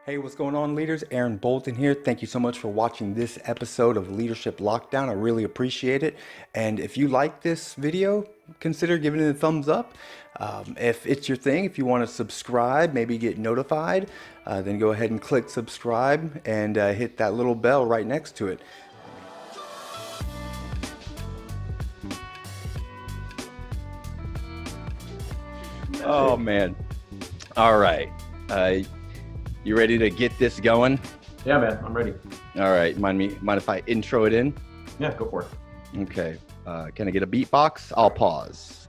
Hey, what's going on, leaders? Aaron Bolton here. Thank you so much for watching this episode of Leadership Lockdown. I really appreciate it. And if you like this video, consider giving it a thumbs up. If it's your thing, if you want to subscribe, maybe get notified, then go ahead and click subscribe and hit that little bell right next to it. Oh, man. All right. You ready to get this going? Yeah, man, I'm ready. All right. Mind if I intro it in? Yeah, go for it. Okay. Can I get a beatbox? I'll pause.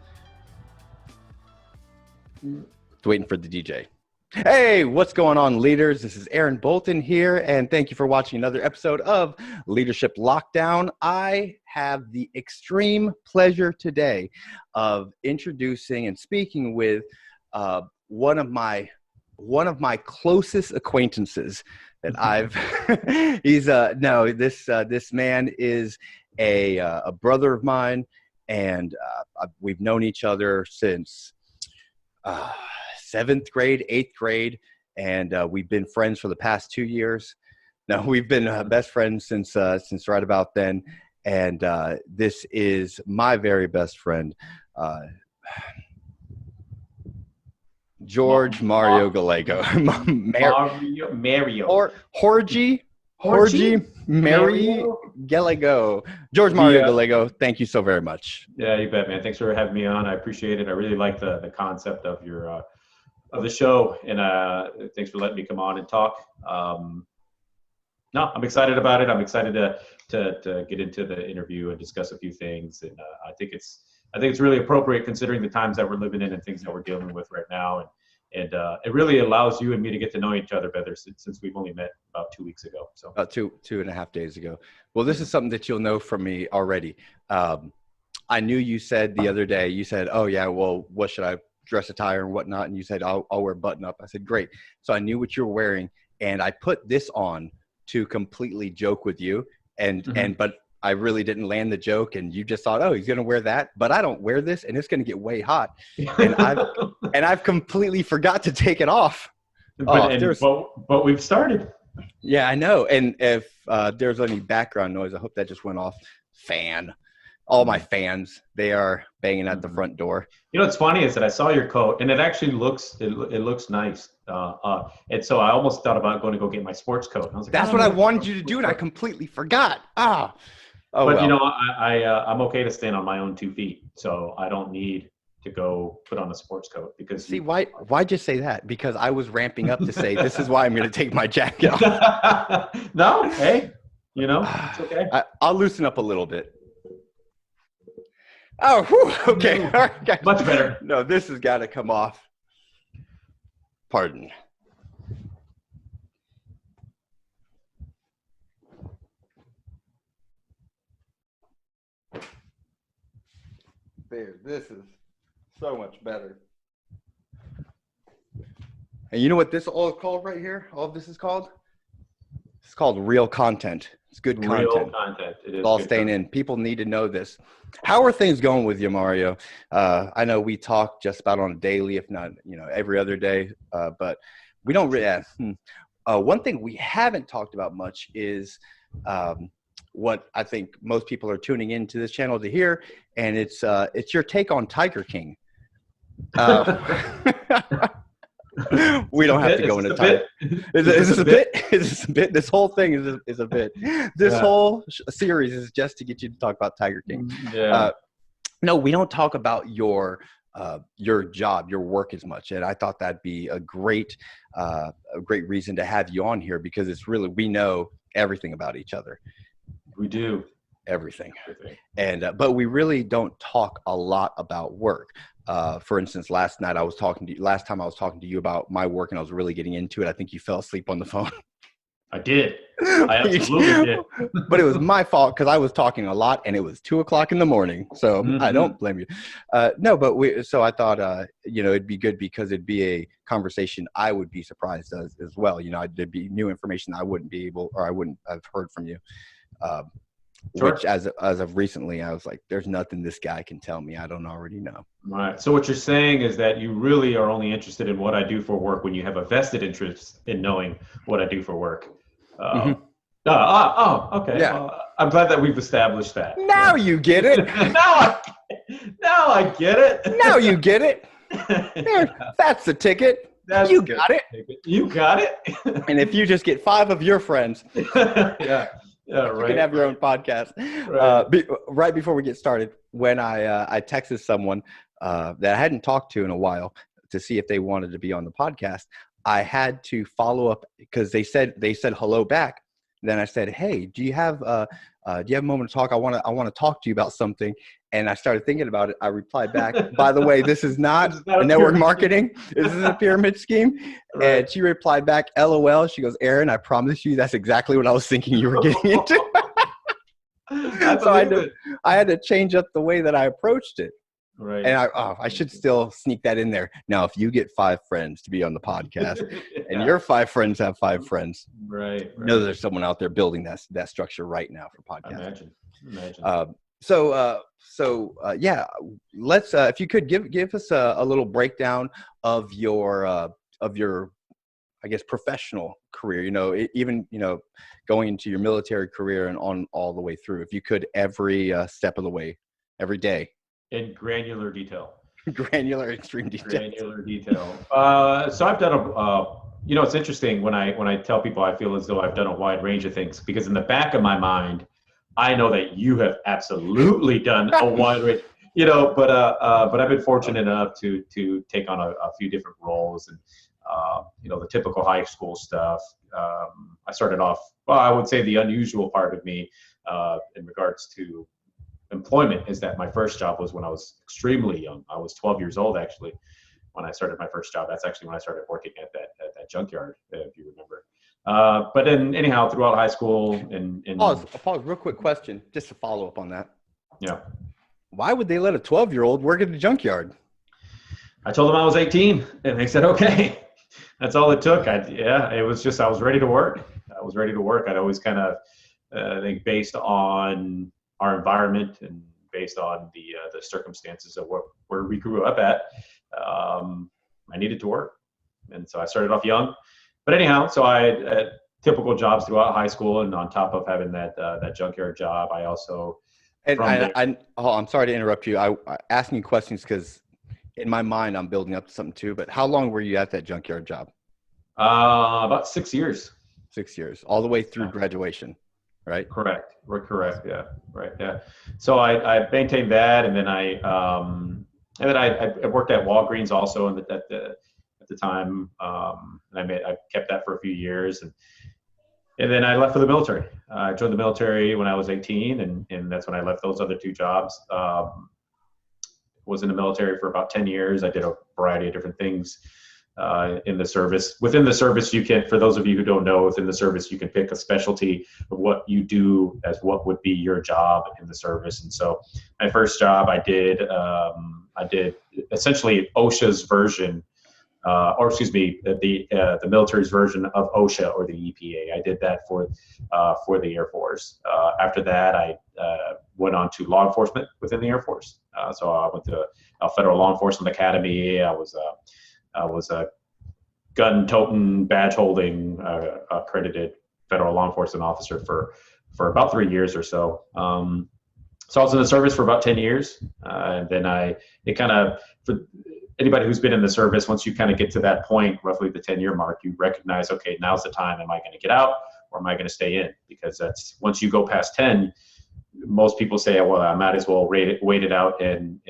Waiting for the DJ. Hey, what's going on, leaders? This is Aaron Bolton here, and thank you for watching another episode of Leadership Lockdown. I have the extreme pleasure today of introducing and speaking with one of my closest acquaintances that I've. This man is a brother of mine, and we've known each other since 7th grade, 8th grade, and we've been friends for the past 2 years. No, we've been best friends since right about then, and this is my very best friend, George Mario Gallego. Mario. Or Jorge Mary Gallego. George Mario Gallego, thank you so very much. Yeah, you bet, man. Thanks for having me on. I appreciate it. I really like the concept of your of the show, and thanks for letting me come on and talk. No, I'm excited about it. I'm excited to get into the interview and discuss a few things, and I think it's really appropriate considering the times that we're living in and things that we're dealing with right now, and it really allows you and me to get to know each other better since we've only met about 2 weeks ago. So about two and a half days ago. Well, this is something that you'll know from me already. I knew you said the other day, you said, oh yeah, well, what should I dress attire and whatnot? And you said, I'll wear button up. I said, great. So I knew what you were wearing, and I put this on to completely joke with you. But I really didn't land the joke, and you just thought, oh, he's going to wear that, but I don't wear this, and it's going to get way hot. And I've completely forgot to take it off. But we've started. Yeah, I know. And if there's any background noise, I hope that just went off. All my fans, they are banging at the front door. You know what's funny is that I saw your coat, and it actually looks nice. And so I almost thought about going to go get my sports coat. I was like, that's what I wanted you to do, and I completely forgot. But well. You know, I'm okay to stand on my own 2 feet, so I don't need to go put on a sports coat. Because see, why'd you say that? Because I was ramping up to say this is why I'm going to take my jacket off. No, hey, you know, it's okay. I'll loosen up a little bit. Oh, whew, okay. All right, guys. Much better. No, this has got to come off. Pardon. There, this is so much better. And you know what this all is called right here? All of this is called? It's called real content. It's good content. Real content. It is. It's all staying in. People need to know this. How are things going with you, Mario? I know we talk just about on a daily, if not, every other day. But we don't really. One thing we haven't talked about much is what I think most people are tuning into this channel to hear, and it's your take on Tiger King. We don't have to go into time. Is this a bit? Is this a bit? This whole thing is a bit. This whole series is just to get you to talk about Tiger King. Yeah. No, we don't talk about your job, your work as much, and I thought that'd be a great reason to have you on here, because it's really, we know everything about each other. We do. Everything. And but we really don't talk a lot about work. For instance, last time I was talking to you about my work, and I was really getting into it. I think you fell asleep on the phone. I did. I absolutely did. But it was my fault, because I was talking a lot, and it was 2:00 in the morning. So I don't blame you. So I thought, it'd be good, because it'd be a conversation I would be surprised as well. There'd be new information I wouldn't be able, or I wouldn't have heard from you. Sure. which as of recently, I was like, there's nothing this guy can tell me I don't already know. Right. So what you're saying is that you really are only interested in what I do for work when you have a vested interest in knowing what I do for work. Hmm. Okay. Yeah. Well, I'm glad that we've established that. Now you get it. Now I get it. Now you get it. There, that's the ticket. That's You good. got it. You got it. And if you just get 5 of your friends, Yeah. Yeah. you Right. can have your own podcast. Right. Right before we get started, when I texted someone that I hadn't talked to in a while to see if they wanted to be on the podcast, I had to follow up because they said hello back. Then I said, hey, do you have a moment to talk? I want to talk to you about something. And I started thinking about it. I replied back, by the way, this is not a network marketing. This is a pyramid scheme. Right. And she replied back, LOL. She goes, Aaron, I promise you that's exactly what I was thinking you were getting into. So I had to change up the way that I approached it. Right. And I should still sneak that in there. Now, if you get 5 friends to be on the podcast and your 5 friends have 5 friends, right. know there's someone out there building that structure right now for podcasting. Imagine. Yeah, let's if you could give us a little breakdown of your I guess professional career, even going into your military career and on all the way through, if you could, every step of the way, every day. In granular detail. Extreme detail. Granular detail. So I've done it's interesting when I tell people I feel as though I've done a wide range of things, because in the back of my mind, I know that you have absolutely done a wide range, but I've been fortunate enough to take on a few different roles, and the typical high school stuff. I started off, I would say the unusual part of me in regards to employment is that my first job was when I was extremely young. I was 12 years old, actually, when I started my first job. That's actually when I started working at that junkyard, if you remember. But then anyhow, throughout high school and Pause, real quick question, just to follow up on that. Yeah. Why would they let a 12-year-old work at the junkyard? I told them I was 18 and they said, okay. That's all it took. It was just, I was ready to work. I'd always kind of think based on our environment and based on the circumstances of where we grew up at, I needed to work. And so I started off young. But anyhow, so I had typical jobs throughout high school, and on top of having that junkyard job, I also. I'm sorry to interrupt you. I asking you questions because in my mind I'm building up to something too. But how long were you at that junkyard job? About 6 years. 6 years, all the way through graduation, right? Correct. We're correct. Yeah. Right. Yeah. So I maintained that, and then I worked at Walgreens also at the time. And I kept that for a few years, and then I left for the military. I joined the military when I was 18, and that's when I left those other 2 jobs. Was in the military for about 10 years. I did a variety of different things in the service. Within the service, you can, for those of you who don't know, within the service, you can pick a specialty of what you do as what would be your job in the service. And so my first job I did essentially OSHA's version, the military's version of OSHA, or the EPA. I did that for the Air Force. After that, I went on to law enforcement within the Air Force. So I went to a Federal Law Enforcement Academy. I was a gun-toting, badge-holding, accredited federal law enforcement officer for about 3 years or so. So I was in the service for about 10 years, and then for anybody who's been in the service, once you kind of get to that point, roughly the 10-year mark, you recognize, okay, now's the time. Am I going to get out, or am I going to stay in? Because that's, once you go past 10, most people say, well, I might as well wait it out and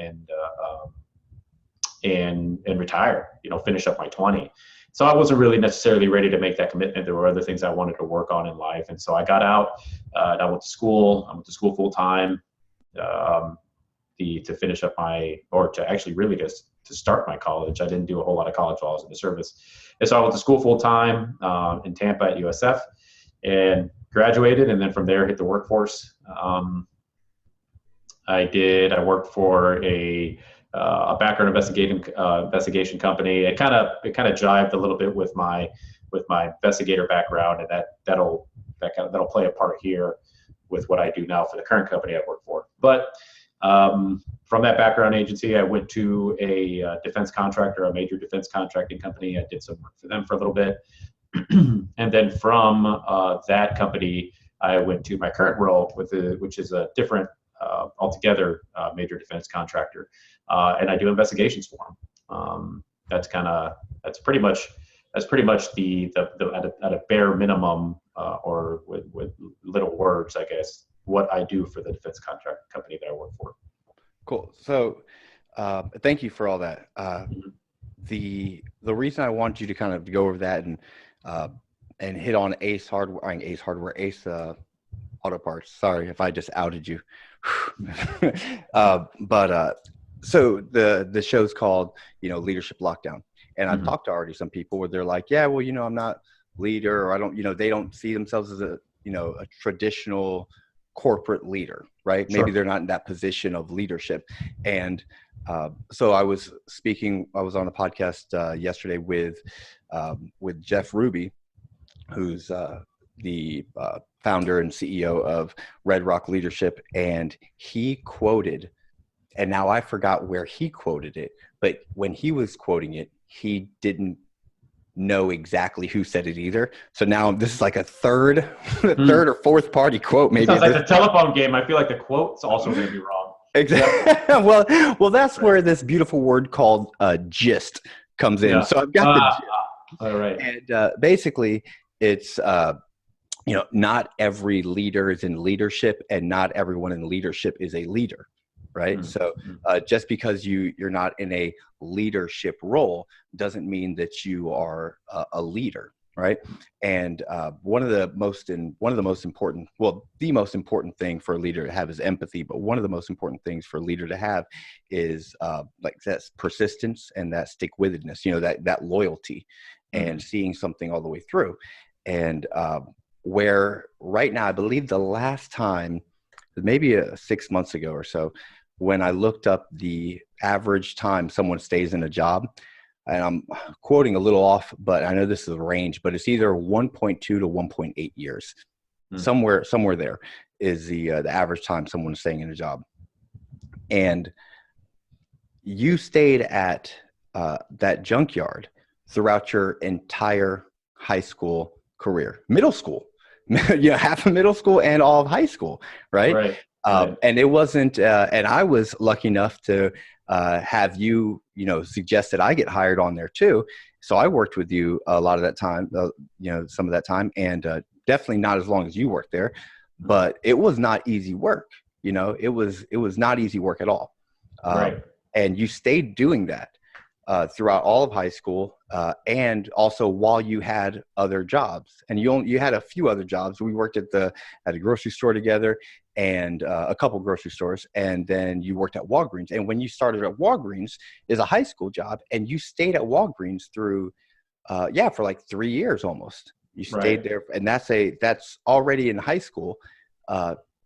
retire, finish up my 20. So I wasn't really necessarily ready to make that commitment. There were other things I wanted to work on in life. And so I got out, and I went to school. I went to school full time, to finish up to start my college. I didn't do a whole lot of college while I was in the service. And so I went to school full time in Tampa at USF and graduated. And then from there, hit the workforce. I worked for a background investigation company. It kind of jived a little bit with my investigator background, and that'll play a part here. with what I do now for the current company I work for. But from that background agency, I went to a defense contractor, a major defense contracting company. I did some work for them for a little bit. And then from that company, I went to my current role, which is a different, altogether major defense contractor, and I do investigations for them. That's pretty much the at a bare minimum, or with little words, I guess, what I do for the defense contract company that I work for. Cool. So thank you for all that. The reason I wanted you to kind of go over that and hit on Ace Auto Parts. Sorry if I just outed you. So the show's called, Leadership Lockdown. And I've talked to already some people where they're like, yeah, well, I'm not leader, or I don't, they don't see themselves as a traditional corporate leader, right? Sure. Maybe they're not in that position of leadership. And so I was on a podcast yesterday with Jeff Ruby, who's the founder and CEO of Red Rock Leadership. And he quoted, and now I forgot where he quoted it, but when he was quoting it, he didn't know exactly who said it either. So now this is like a third or fourth party quote. Maybe it sounds like the telephone game. I feel like the quote's also going to be wrong. Exactly. well, that's where this beautiful word called gist comes in. Yeah. So I've got the gist. All right. And basically, it's not every leader is in leadership, and not everyone in leadership is a leader. Right. So just because you're not in a leadership role doesn't mean that you are a leader. Right. And the most important thing for a leader to have is empathy. But one of the most important things for a leader to have is like that persistence and that stick-with-itness, that loyalty and seeing something all the way through. And where right now, I believe the last time, maybe 6 months ago or so, when I looked up the average time someone stays in a job, and I'm quoting a little off, but I know this is a range, but it's either 1.2 to 1.8 years. Somewhere there is the average time someone's staying in a job. And you stayed at that junkyard throughout your entire high school career, middle school, half of middle school and all of high school, right? Right. And it wasn't, and I was lucky enough to have you, suggest that I get hired on there too. So I worked with you a lot of that time, some of that time, and definitely not as long as you worked there, but it was not easy work. It was not easy work at all. Right. And you stayed doing that throughout all of high school, and also while you had other jobs. And you had a few other jobs. We worked at a grocery store together, and a couple grocery stores, and then you worked at Walgreens. And when you started at Walgreens is a high school job, and you stayed at Walgreens through for like 3 years almost. You stayed there, and that's already in high school.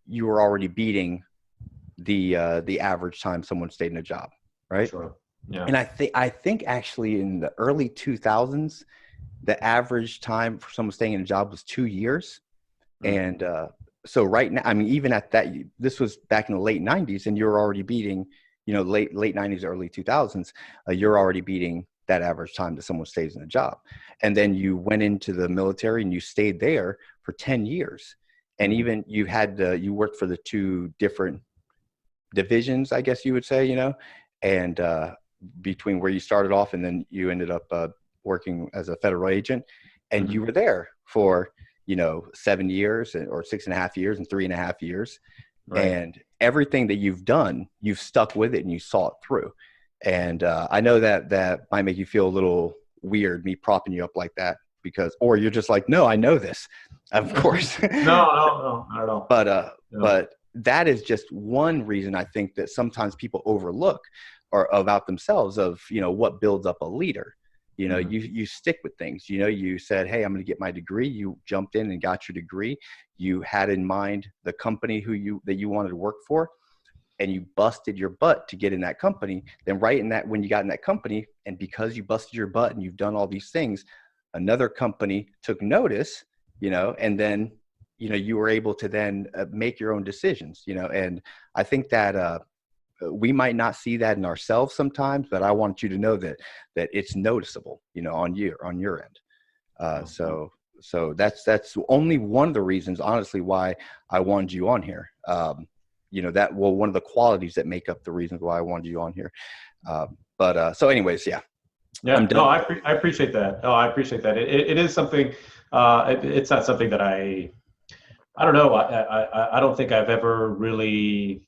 You were already beating the average time someone stayed in a job, right? Sure. Yeah. And I think actually in the early 2000s, the average time for someone staying in a job was 2 years. And so right now, I mean, even at that, this was back in the late 90s, and you're already beating, late 90s, early 2000s, you're already beating that average time that someone stays in a job. And then you went into the military and you stayed there for 10 years. And even you worked for the two different divisions, I guess you would say, and between where you started off and then you ended up working as a federal agent, and you were there for 7 years or 6.5 years and 3.5 years. Right. And everything that you've done, you've stuck with it and you saw it through. And I know that might make you feel a little weird, me propping you up like that, or you're just like, no, I know this, of course. No, not at all. But that is just one reason I think that sometimes people overlook or about themselves of, what builds up a leader. You stick with things. You said, hey, I'm going to get my degree. You jumped in and got your degree. You had in mind the company that you wanted to work for, and you busted your butt to get in that company. Then when you got in that company, and because you busted your butt and you've done all these things, another company took notice, and then, you were able to then make your own decisions, and I think that we might not see that in ourselves sometimes, but I want you to know that it's noticeable, on your end. So that's only one of the reasons, honestly, why I wanted you on here. One of the qualities that make up the reasons why I wanted you on here. So anyways, yeah. Yeah, no, I appreciate that. Oh, I appreciate that. It is something, it's not something that I don't know. I don't think I've ever really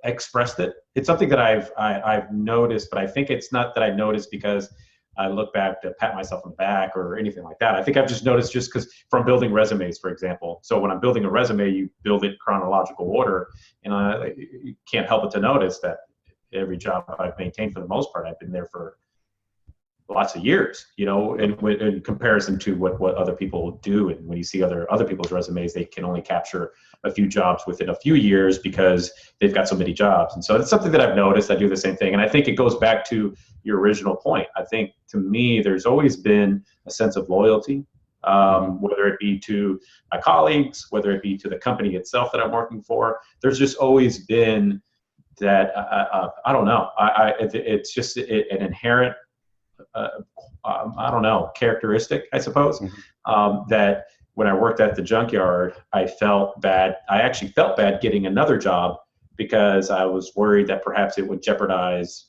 expressed it. It's something that I've noticed, but I think it's not that I noticed because I look back to pat myself on the back or anything like that. I think I've just noticed just because from building resumes, for example. So when I'm building a resume, you build it chronological order, and you can't help but to notice that every job I've maintained, for the most part, I've been there for lots of years, in comparison to what other people do. And when you see other people's resumes, they can only capture a few jobs within a few years because they've got so many jobs. And so it's something that I've noticed. I do the same thing. And I think it goes back to your original point. I think, to me, there's always been a sense of loyalty, whether it be to my colleagues, whether it be to the company itself that I'm working for. There's just always been that, I don't know. It's just an inherent, I don't know, characteristic, I suppose, that when I worked at the junkyard, I felt bad. I actually felt bad getting another job because I was worried that perhaps it would jeopardize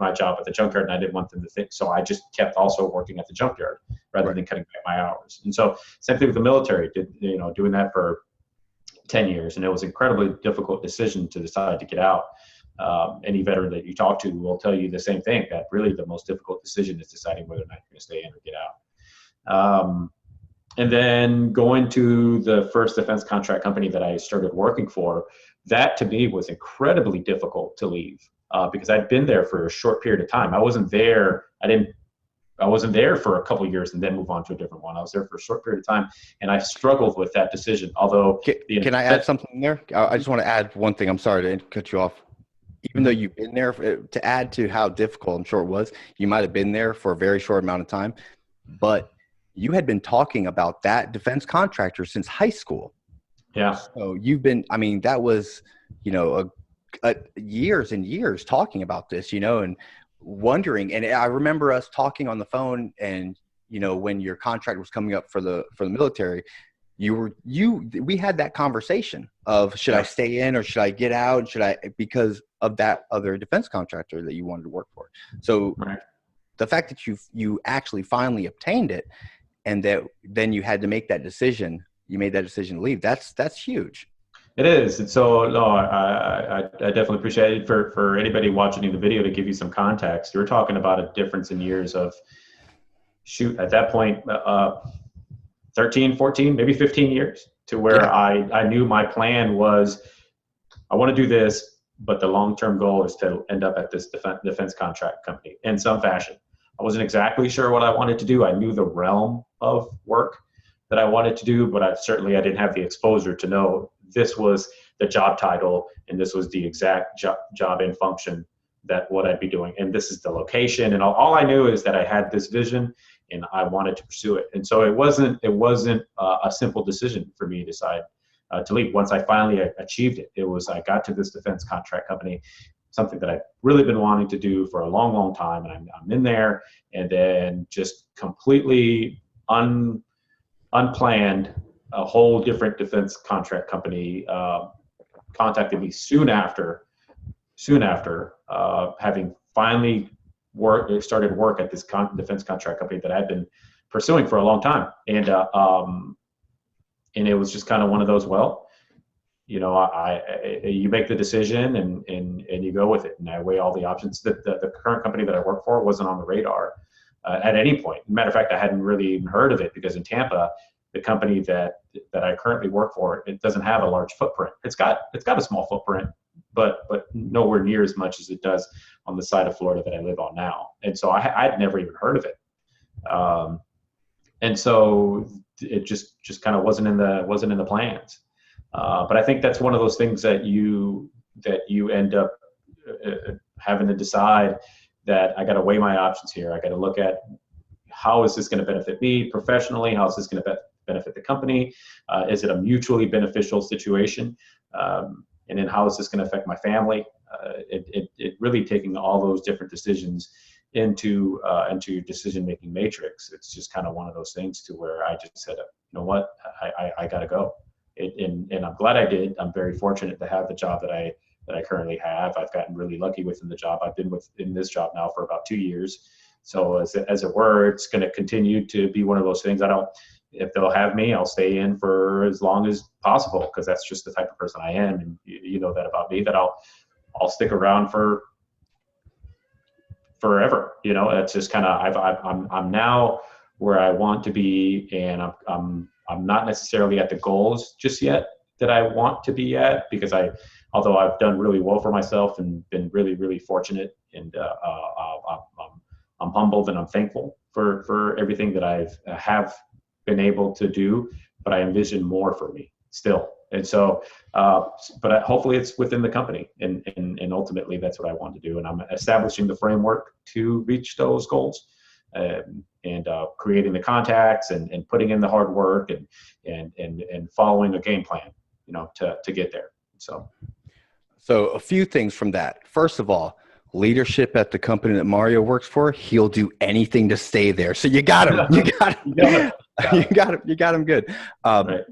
my job at the junkyard, and I didn't want them to think. So I just kept also working at the junkyard rather than cutting back my hours. And so same thing with the military, doing that for 10 years. And it was an incredibly difficult decision to decide to get out. Any veteran that you talk to will tell you the same thing, that really the most difficult decision is deciding whether or not you're going to stay in or get out. And then going to the first defense contract company that I started working for, that to me was incredibly difficult to leave because I'd been there for a short period of time. I wasn't there for a couple of years and then move on to a different one. I was there for a short period of time, and I struggled with that decision. Although, can I add something there? I just want to add one thing. I'm sorry to cut you off. Even though you've been there, to add to how difficult I'm sure it was, you might have been there for a very short amount of time, but you had been talking about that defense contractor since high school. Yeah. So that was, years and years talking about this, and wondering. And I remember us talking on the phone, and, when your contract was coming up for the military, we had that conversation of, should I stay in or should I get out? Because of that other defense contractor that you wanted to work for. So the fact that you actually finally obtained it, and that then you had to make that decision, you made that decision to leave. That's huge. It is. And so, no, I definitely appreciate it. For anybody watching the video, to give you some context, you're talking about a difference in years of, at that point, 13, 14, maybe 15 years, to where I knew my plan was, I want to do this, but the long-term goal is to end up at this defense contract company in some fashion. I wasn't exactly sure what I wanted to do. I knew the realm of work that I wanted to do, but I didn't have the exposure to know this was the job title and this was the exact job and function that what I'd be doing. And this is the location. And all I knew is that I had this vision and I wanted to pursue it. And so it wasn't a simple decision for me to decide to leave. Once I finally achieved it, I got to this defense contract company, something that I've really been wanting to do for a long, long time. And I'm in there, and then just completely unplanned, a whole different defense contract company contacted me soon after having finally started work at this defense contract company that I'd been pursuing for a long time. And it was just kind of one of those, you make the decision and you go with it. And I weigh all the options. The current company that I work for wasn't on the radar at any point. Matter of fact, I hadn't really even heard of it, because in Tampa, the company that I currently work for, it doesn't have a large footprint. It's got a small footprint, but nowhere near as much as it does on the side of Florida that I live on now. And so I'd never even heard of it. And so it just kind of wasn't in the plans. But I think that's one of those things that you end up having to decide, that I got to weigh my options here. I got to look at, how is this going to benefit me professionally? How is this going to benefit the company? Is it a mutually beneficial situation? And then how is this going to affect my family? It really taking all those different decisions into your decision-making matrix. It's just kind of one of those things to where I just said, you know what, I got to go. And I'm glad I did. I'm very fortunate to have the job that I currently have. I've gotten really lucky within the job. I've been in this job now for about 2 years. So as it were, it's going to continue to be one of those things. If they'll have me, I'll stay in for as long as possible, because that's just the type of person I am. And you know that about me, that I'll stick around for forever. You know, it's just kind of, I'm now where I want to be, and I'm not necessarily at the goals just yet that I want to be at, because although I've done really well for myself and been really, really fortunate, and I'm humbled and I'm thankful for everything that I have been able to do, but I envision more for me still. And so, but hopefully it's within the company, and ultimately that's what I want to do. And I'm establishing the framework to reach those goals, and creating the contacts, and putting in the hard work, and following a game plan, you know, to get there. So a few things from that. First of all, leadership at the company that Mario works for, he'll do anything to stay there. So you got him. You got him. You got him good. Right.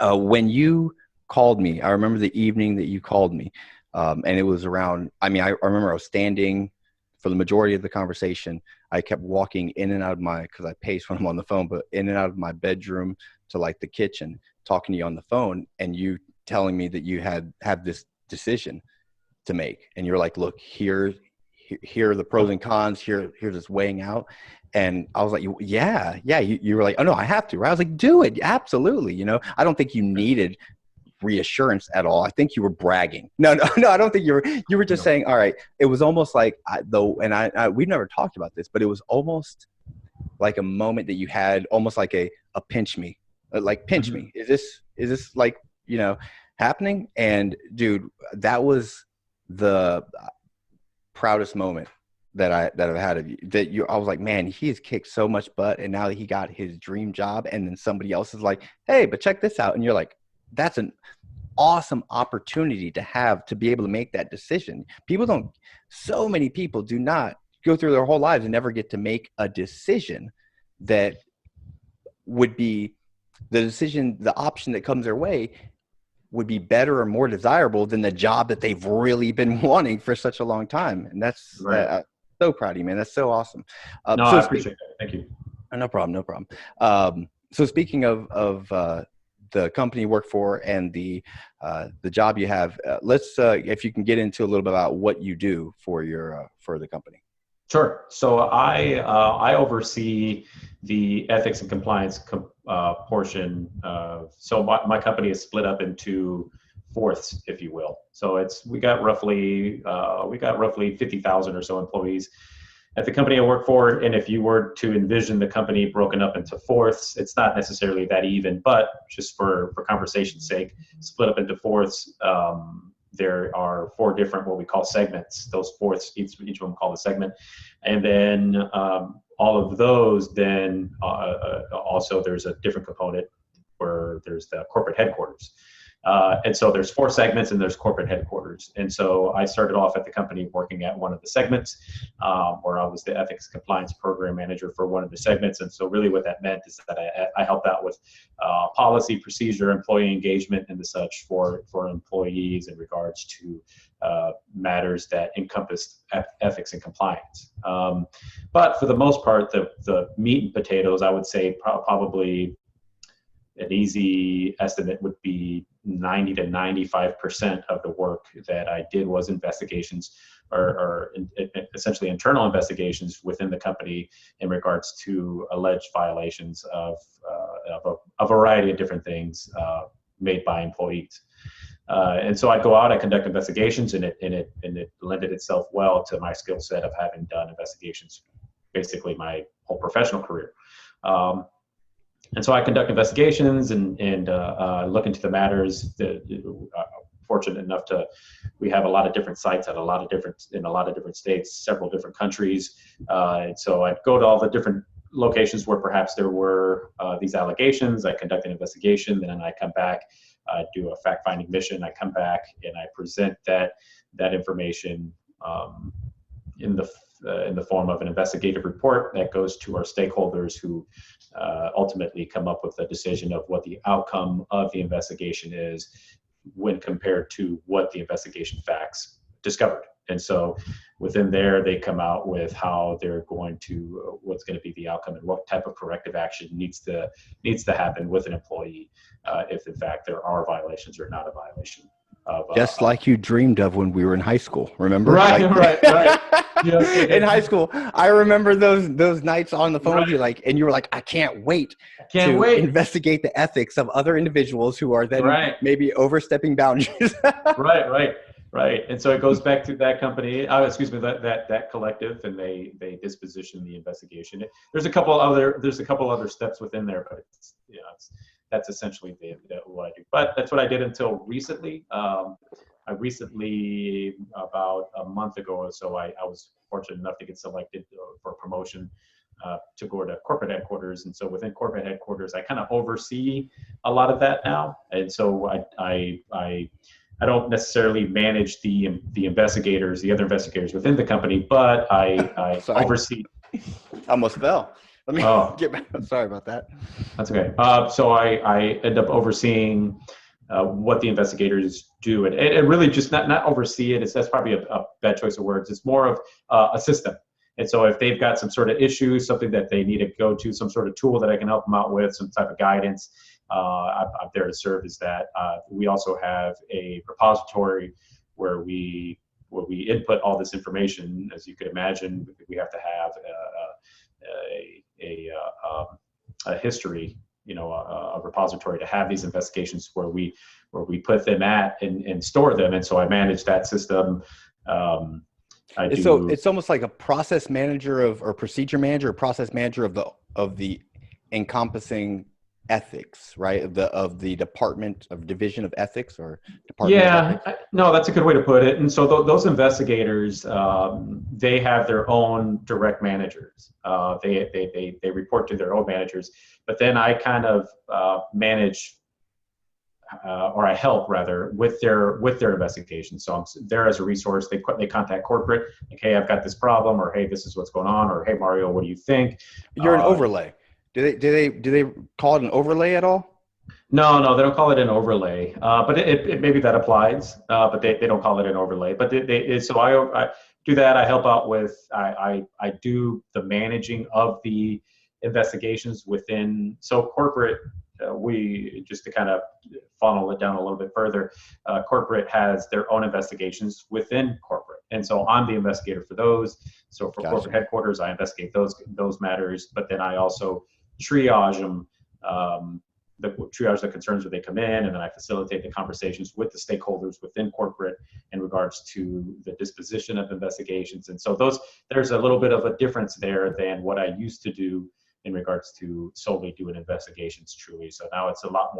When you called me, I remember the evening that you called me, and it was around, I remember I was standing for the majority of the conversation. I kept walking in and out of because I pace when I'm on the phone, but in and out of my bedroom to like the kitchen, talking to you on the phone, and you telling me that you have this decision to make. And you're like, look, here are the pros and cons, here's this weighing out. And I was like, yeah. You were like, oh no, I have to, right? I was like, do it. Absolutely. You know, I don't think you needed reassurance at all. I think you were bragging. No, I don't think you were just saying, all right. It was almost like we've never talked about this, but it was almost like a moment that you had, almost like a pinch me, like pinch me. Is this like, you know, happening? And dude, that was the proudest moment that I've had of you. I was like, man, he has kicked so much butt, and now that he got his dream job, and then somebody else is like, hey, but check this out, and you're like, that's an awesome opportunity to have, to be able to make that decision. So many people do not go through their whole lives and never get to make a decision that would be the option that comes their way would be better or more desirable than the job that they've really been wanting for such a long time. And that's right. So proud of you, man. That's so awesome. No, I appreciate that. Thank you. No problem. So speaking of the company you work for and the job you have, let's if you can get into a little bit about what you do for the company. Sure. So I oversee the ethics and compliance portion. So my company is split up into fourths, if you will. So we got roughly 50,000 or so employees at the company I work for. And if you were to envision the company broken up into fourths, it's not necessarily that even, but just for conversation's sake, split up into fourths. There are 4 different, what we call segments. Those fourths, each of them called a segment. And then all of those, then also there's a different component where there's the corporate headquarters. And so there's 4 segments, and there's corporate headquarters. And so I started off at the company working at one of the segments, where I was the ethics compliance program manager for one of the segments. And so really what that meant is that I helped out with policy, procedure, employee engagement, and the such for employees in regards to matters that encompassed ethics and compliance. But for the most part, the meat and potatoes, I would say probably an easy estimate would be 90 to 95% of the work that I did was investigations, or essentially internal investigations within the company in regards to alleged violations of a variety of different things made by employees. And so I'd go out, I conduct investigations, and it lended itself well to my skill set of having done investigations basically my whole professional career. And so I conduct investigations and look into the matters. Fortunate enough we have a lot of different sites in a lot of different states, several different countries. And so I'd go to all the different locations where perhaps there were these allegations. I conduct an investigation, then I come back, do a fact-finding mission. I come back and I present that information in the form of an investigative report that goes to our stakeholders, who ultimately come up with a decision of what the outcome of the investigation is when compared to what the investigation facts discovered. And so within there, they come out with how they're going to, what's going to be the outcome and what type of corrective action needs to happen with an employee if in fact there are violations or not a violation. Just like you dreamed of when we were in high school, remember? Right, like, right. Yeah. In high school, I remember those nights on the phone with you, and you were like, I can't wait to investigate the ethics of other individuals who are then maybe overstepping boundaries. Right. And so it goes back to that company, that collective, and they disposition the investigation. There's a couple other steps within there, but that's essentially what I do. But that's what I did until recently. I recently, about a month ago or so, I was fortunate enough to get selected for promotion to go to corporate headquarters. And so within corporate headquarters, I kind of oversee a lot of that now. And so I don't necessarily manage the investigators, the other investigators within the company, but I oversee. Almost fell. Let me get back. Sorry about that. That's okay. So I end up overseeing what the investigators do, and really just not oversee it. That's probably a bad choice of words. It's more of a system. And so if they've got some sort of issue, something that they need to go to, some sort of tool that I can help them out with, some type of guidance, I'm there to serve as that. We also have a repository where we input all this information. As you could imagine, we have to have a history, a repository to have these investigations where we put them at and store them. And so I manage that system. So it's almost like a process manager or procedure manager, or process manager of the encompassing ethics, right? Of the division of ethics or department. Yeah, no, that's a good way to put it. And so those investigators, they have their own direct managers. They report to their own managers, but then I kind of manage, or I help rather, with their investigation. So I'm there as a resource. They contact corporate, like, hey, I've got this problem, or hey, this is what's going on, or hey, Mario, what do you think? You're an overlay. Do they call it an overlay at all? No, they don't call it an overlay. But it maybe that applies. But they don't call it an overlay. But so I do that. I help out with. I do the managing of the investigations within. So corporate. We just to kind of funnel it down a little bit further. Corporate has their own investigations within corporate, and so I'm the investigator for those. So for corporate headquarters, I investigate those matters, but then I also triage them, triage the concerns when they come in, and then I facilitate the conversations with the stakeholders within corporate in regards to the disposition of investigations. And so there's a little bit of a difference there than what I used to do in regards to solely doing investigations truly. So now there's a lot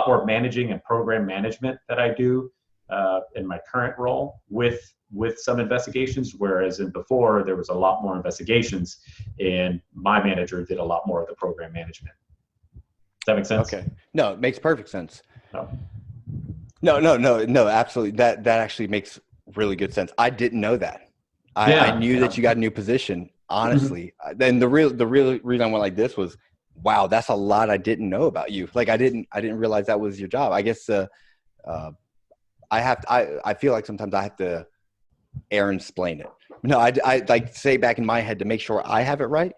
more managing and program management that I do in my current role with some investigations, whereas before there was a lot more investigations and my manager did a lot more of the program management. Does that make sense? Okay. No, it makes perfect sense. No, absolutely. That actually makes really good sense. I didn't know that. I knew that you got a new position. Honestly, then the real reason I went like this was, wow, that's a lot I didn't know about you. Like I didn't realize that was your job. I guess I feel like sometimes I have to explain it. No, I like say back in my head to make sure I have it right.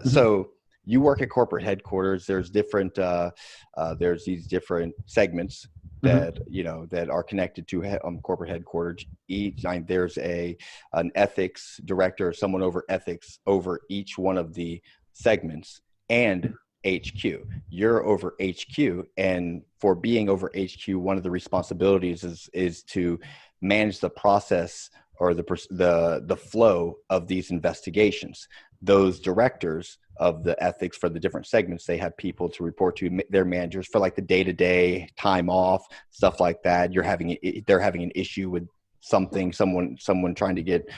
So you work at corporate headquarters. There's different there's these different segments that that are connected to corporate headquarters. There's an ethics director, someone over ethics over each one of the segments, and HQ. You're over HQ, and for being over HQ, one of the responsibilities is to manage the process or the flow of these investigations. Those directors of the ethics for the different segments, they have people to report to their managers for like the day-to-day time off, stuff like that. They're having an issue with someone trying to get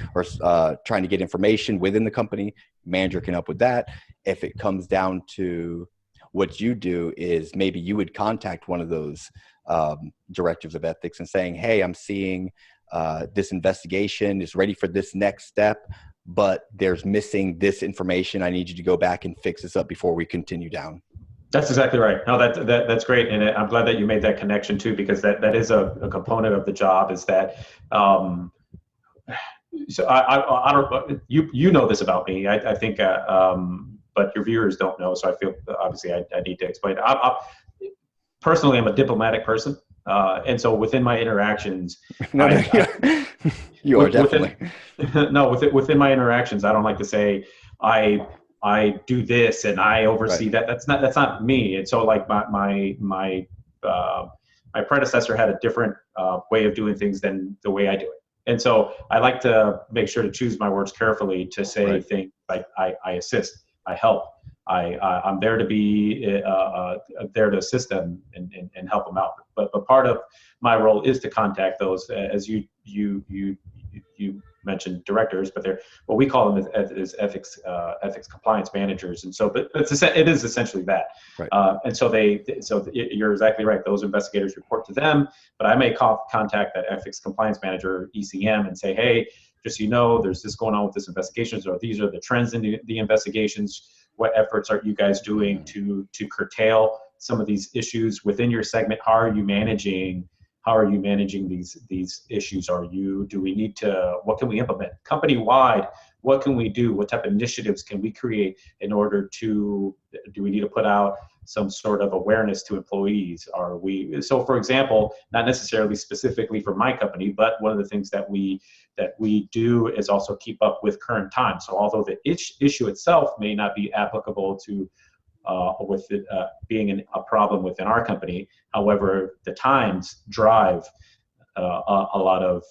trying to get information within the company, manager can help with that. If it comes down to what you do, is maybe you would contact one of those directors of ethics and saying, hey, I'm seeing this investigation is ready for this next step, but there's missing this information. I need you to go back and fix this up before we continue down. That's exactly right. No, that's great, and I'm glad that you made that connection too, because that is a component of the job. Is that so I don't, you know this about me. I think, but your viewers don't know. So I feel obviously I need to explain. Personally, I'm a diplomatic person, and so within my interactions, you are definitely within my interactions, I don't like to say I do this and I oversee that. That's not me. And so like my predecessor had a different way of doing things than the way I do it. And so I like to make sure to choose my words carefully to say things like I assist, I help, I'm there to be there to assist them and help them out. But part of my role is to contact those, as you mentioned, directors, but they're what we call them is ethics compliance managers. And so, but it is essentially that. Right. And so you're exactly right. Those investigators report to them, but I may contact that ethics compliance manager, ECM, and say, hey, just so you know, there's this going on with this investigation, or these are the trends in the investigations. What efforts are you guys doing to curtail some of these issues within your segment? How are you managing these issues? Do we need to, what can we implement company-wide? What can we do? What type of initiatives can we create in order do we need to put out some sort of awareness to employees? So for example, not necessarily specifically for my company, but one of the things that we do is also keep up with current times. So although the issue itself may not be applicable to with it being a problem within our company, however, the times drive a lot of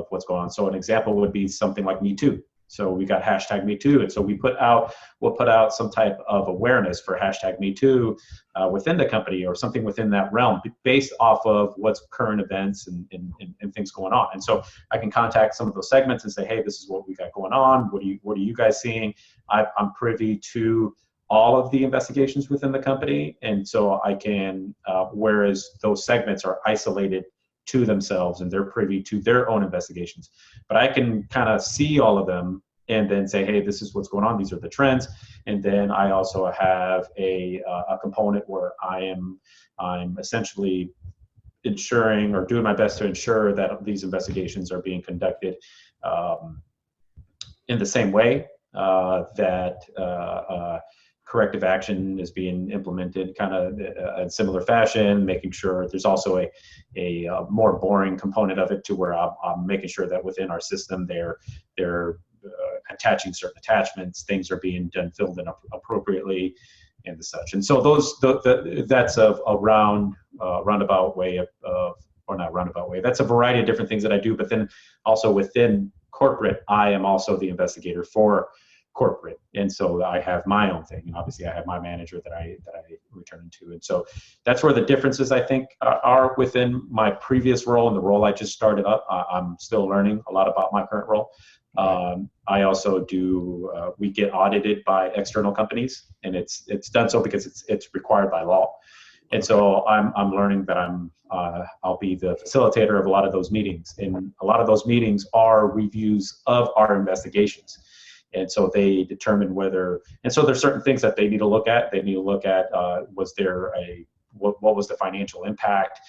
what's going on. So an example would be something like Me Too. So we got hashtag Me Too, and so we'll put out some type of awareness for hashtag Me Too within the company, or something within that realm, based off of what's current events and things going on. And so I can contact some of those segments and say, hey, this is what we got going on. What are you guys seeing? I'm privy to all of the investigations within the company, and so I can, whereas those segments are isolated to themselves and they're privy to their own investigations, but I can kind of see all of them and then say, hey, this is what's going on, these are the trends. And then I also have a component where I'm essentially ensuring, or doing my best to ensure, that these investigations are being conducted in the same way, that corrective action is being implemented kind of in similar fashion, making sure there's also a more boring component of it, to where I'm making sure that within our system they're attaching certain attachments, things are being filled in appropriately and such. And so that's a roundabout way or not roundabout way. That's a variety of different things that I do, but then also within corporate, I am also the investigator for corporate, and so I have my own thing, and obviously I have my manager that I return to. And so that's where the differences, I think, are within my previous role and the role I just started up. I'm still learning a lot about my current role. I also do we get audited by external companies, and it's done so because it's required by law. And so I'm learning that I'll be the facilitator of a lot of those meetings, and a lot of those meetings are reviews of our investigations. And so they determine and so there's certain things that they need to look at. They need to look at, was there what was the financial impact?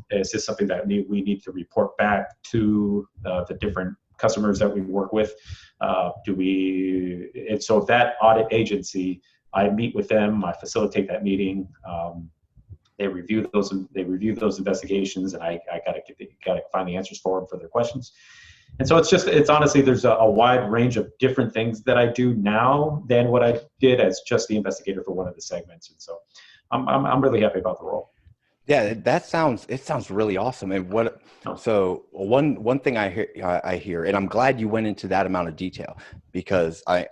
Is this something that we need to report back to the different customers that we work with? And so that audit agency, I meet with them, I facilitate that meeting. They review those investigations, and I gotta find the answers for them for their questions. And so it's honestly, there's a wide range of different things that I do now than what I did as just the investigator for one of the segments. And so I'm really happy about the role. Yeah, it sounds really awesome. And so one thing I hear, and I'm glad you went into that amount of detail, because I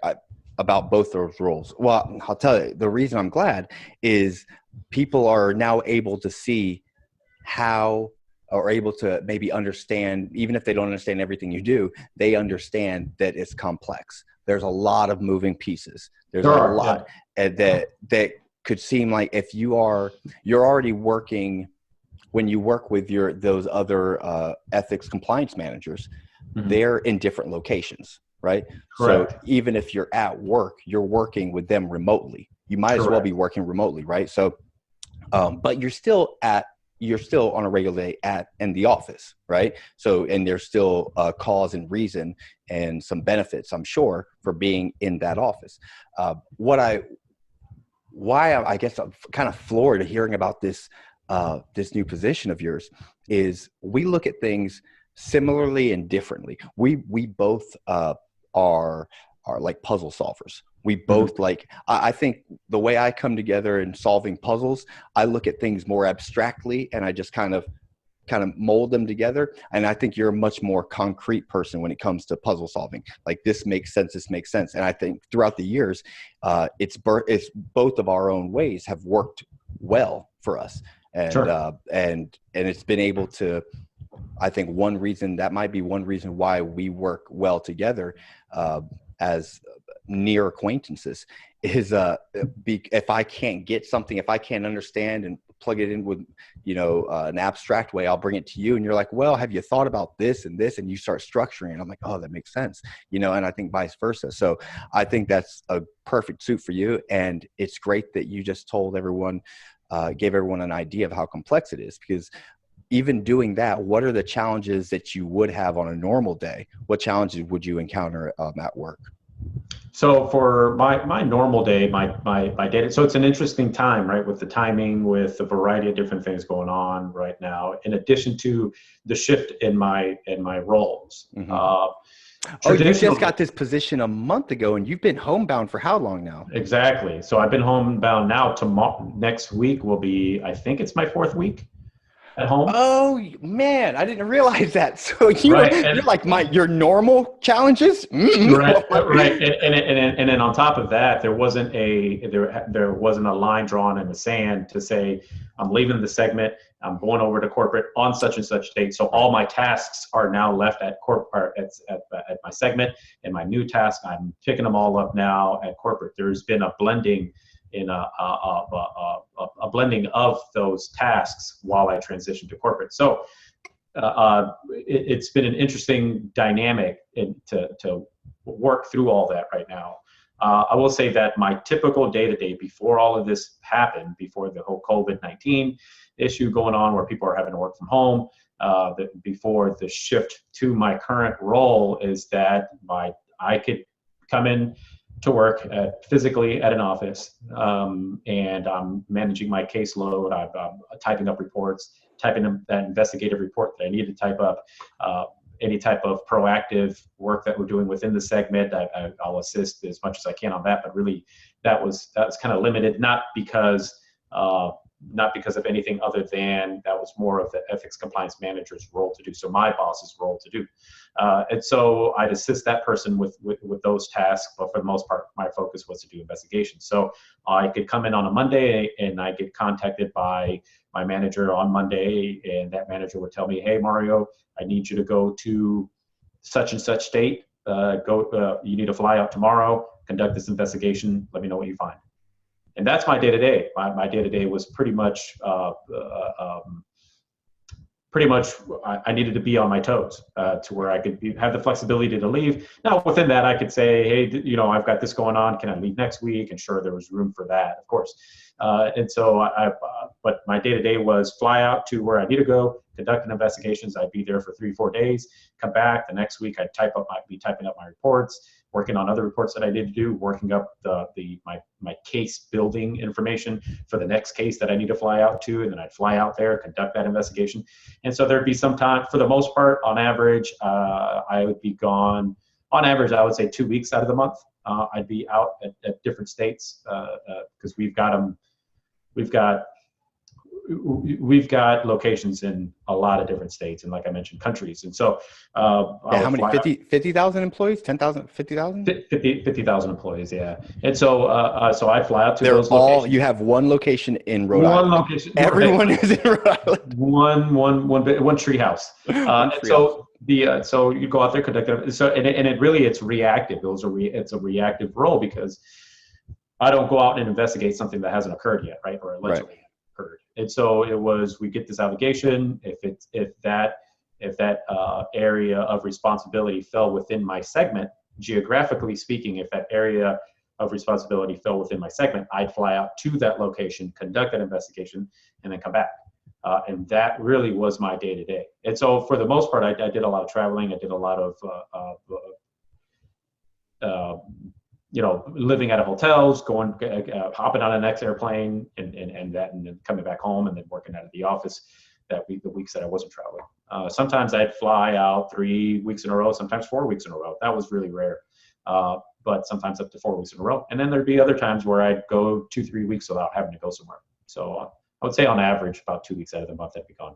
about both those roles. Well, I'll tell you, the reason I'm glad is people are now able to see how are able to maybe understand, even if they don't understand everything you do, they understand that it's complex. There's a lot of moving pieces. There's There a are, lot that could seem like if you're already working, when you work with those other ethics compliance managers, they're in different locations, right? Correct. So even if you're at work, you're working with them remotely. You might as well be working remotely, right? So, but you're still on a regular day in the office, right? So, and there's still a cause and reason and some benefits, I'm sure, for being in that office. Why I guess I'm kind of floored hearing about this new position of yours is we look at things similarly and differently. We both are like puzzle solvers. We both I think the way I come together in solving puzzles, I look at things more abstractly and I just kind of mold them together. And I think you're a much more concrete person when it comes to puzzle solving. Like this makes sense. And I think throughout the years, it's both of our own ways have worked well for us. And it's been able to, I think that might be one reason why we work well together as near acquaintances is if I can't get something, if I can't understand and plug it in with an abstract way, I'll bring it to you and you're like, well, have you thought about this and this? And you start structuring it. I'm like, oh, that makes sense, and I think vice versa. So I think that's a perfect suit for you, and it's great that you just told everyone, gave everyone an idea of how complex it is, because even doing that, what are the challenges that you would have on a normal day? What challenges would you encounter at work? So for my normal day, my day, so it's an interesting time, right? With the timing, with a variety of different things going on right now, in addition to the shift in my roles. Oh, you just got this position a month ago, and you've been homebound for how long now? Exactly. So I've been homebound now. Tomorrow, next week will be, I think it's my 4th week at home. Oh man, I didn't realize that. So you're like your normal challenges, right. And then on top of that, there wasn't a line drawn in the sand to say I'm leaving the segment, I'm going over to corporate on such and such date. So all my tasks are now left at my segment, and my new task, I'm picking them all up now at corporate. There's been a blending a blending of those tasks while I transition to corporate. So it's been an interesting dynamic to work through all that right now. I will say that my typical day-to-day before all of this happened, before the whole COVID-19 issue going on where people are having to work from home, before the shift to my current role, is that I could come in to work physically at an office, and I'm managing my caseload. I'm typing up reports, typing up that investigative report that I need to type up, any type of proactive work that we're doing within the segment. I'll assist as much as I can on that, but really that was kind of limited, not because of anything other than that was more of the ethics compliance manager's role to do, so my boss's role to do. And so I'd assist that person with those tasks, but for the most part, my focus was to do investigations. So I could come in on a Monday and I get contacted by my manager on Monday, and that manager would tell me, hey, Mario, I need you to go to such and such state. You need to fly out tomorrow, conduct this investigation, let me know what you find. And that's my day-to-day. My day-to-day was pretty much I needed to be on my toes to where I could have the flexibility to leave. Now, within that, I could say, hey, I've got this going on. Can I leave next week? And sure, there was room for that, of course. And so but my day-to-day was fly out to where I need to go, conduct an investigations. I'd be there for 3-4 days, come back. The next week, I'd be typing up my reports, working on other reports that I need to do, working up my case building information for the next case that I need to fly out to, and then I'd fly out there, conduct that investigation. And so there'd be some time, for the most part, on average, I would be gone, on average, I would say 2 weeks out of the month. I'd be out at different states because we've got we've got locations in a lot of different states and, like I mentioned, countries. And so I Yeah, would how many? fly out 50,000 employees? 10,000? 50,000? 50,000 employees. Yeah. And so, so I fly out to They're those all, you locations. have one location in Rhode One Island. location, right? Everyone is in Rhode Island. One tree house. One And treehouse. so so you go out there, conduct it. So, and it really, it's reactive. It's a reactive role because I don't go out and investigate something that hasn't occurred yet, right? Or Right. allegedly occurred. And so it was, we get this allegation. If that area of responsibility fell within my segment, geographically speaking, if that area of responsibility fell within my segment, I'd fly out to that location, conduct that investigation, and then come back. And that really was my day to day. And so for the most part, I did a lot of traveling. I did a lot of, living out of hotels, going, hopping on the next airplane and then coming back home and then working out of the office the weeks that I wasn't traveling. Sometimes I'd fly out 3 weeks in a row, sometimes 4 weeks in a row. That was really rare. But sometimes up to 4 weeks in a row. And then there'd be other times where I'd go 2-3 weeks without having to go somewhere. So I would say on average, about 2 weeks out of the month, I'd be gone.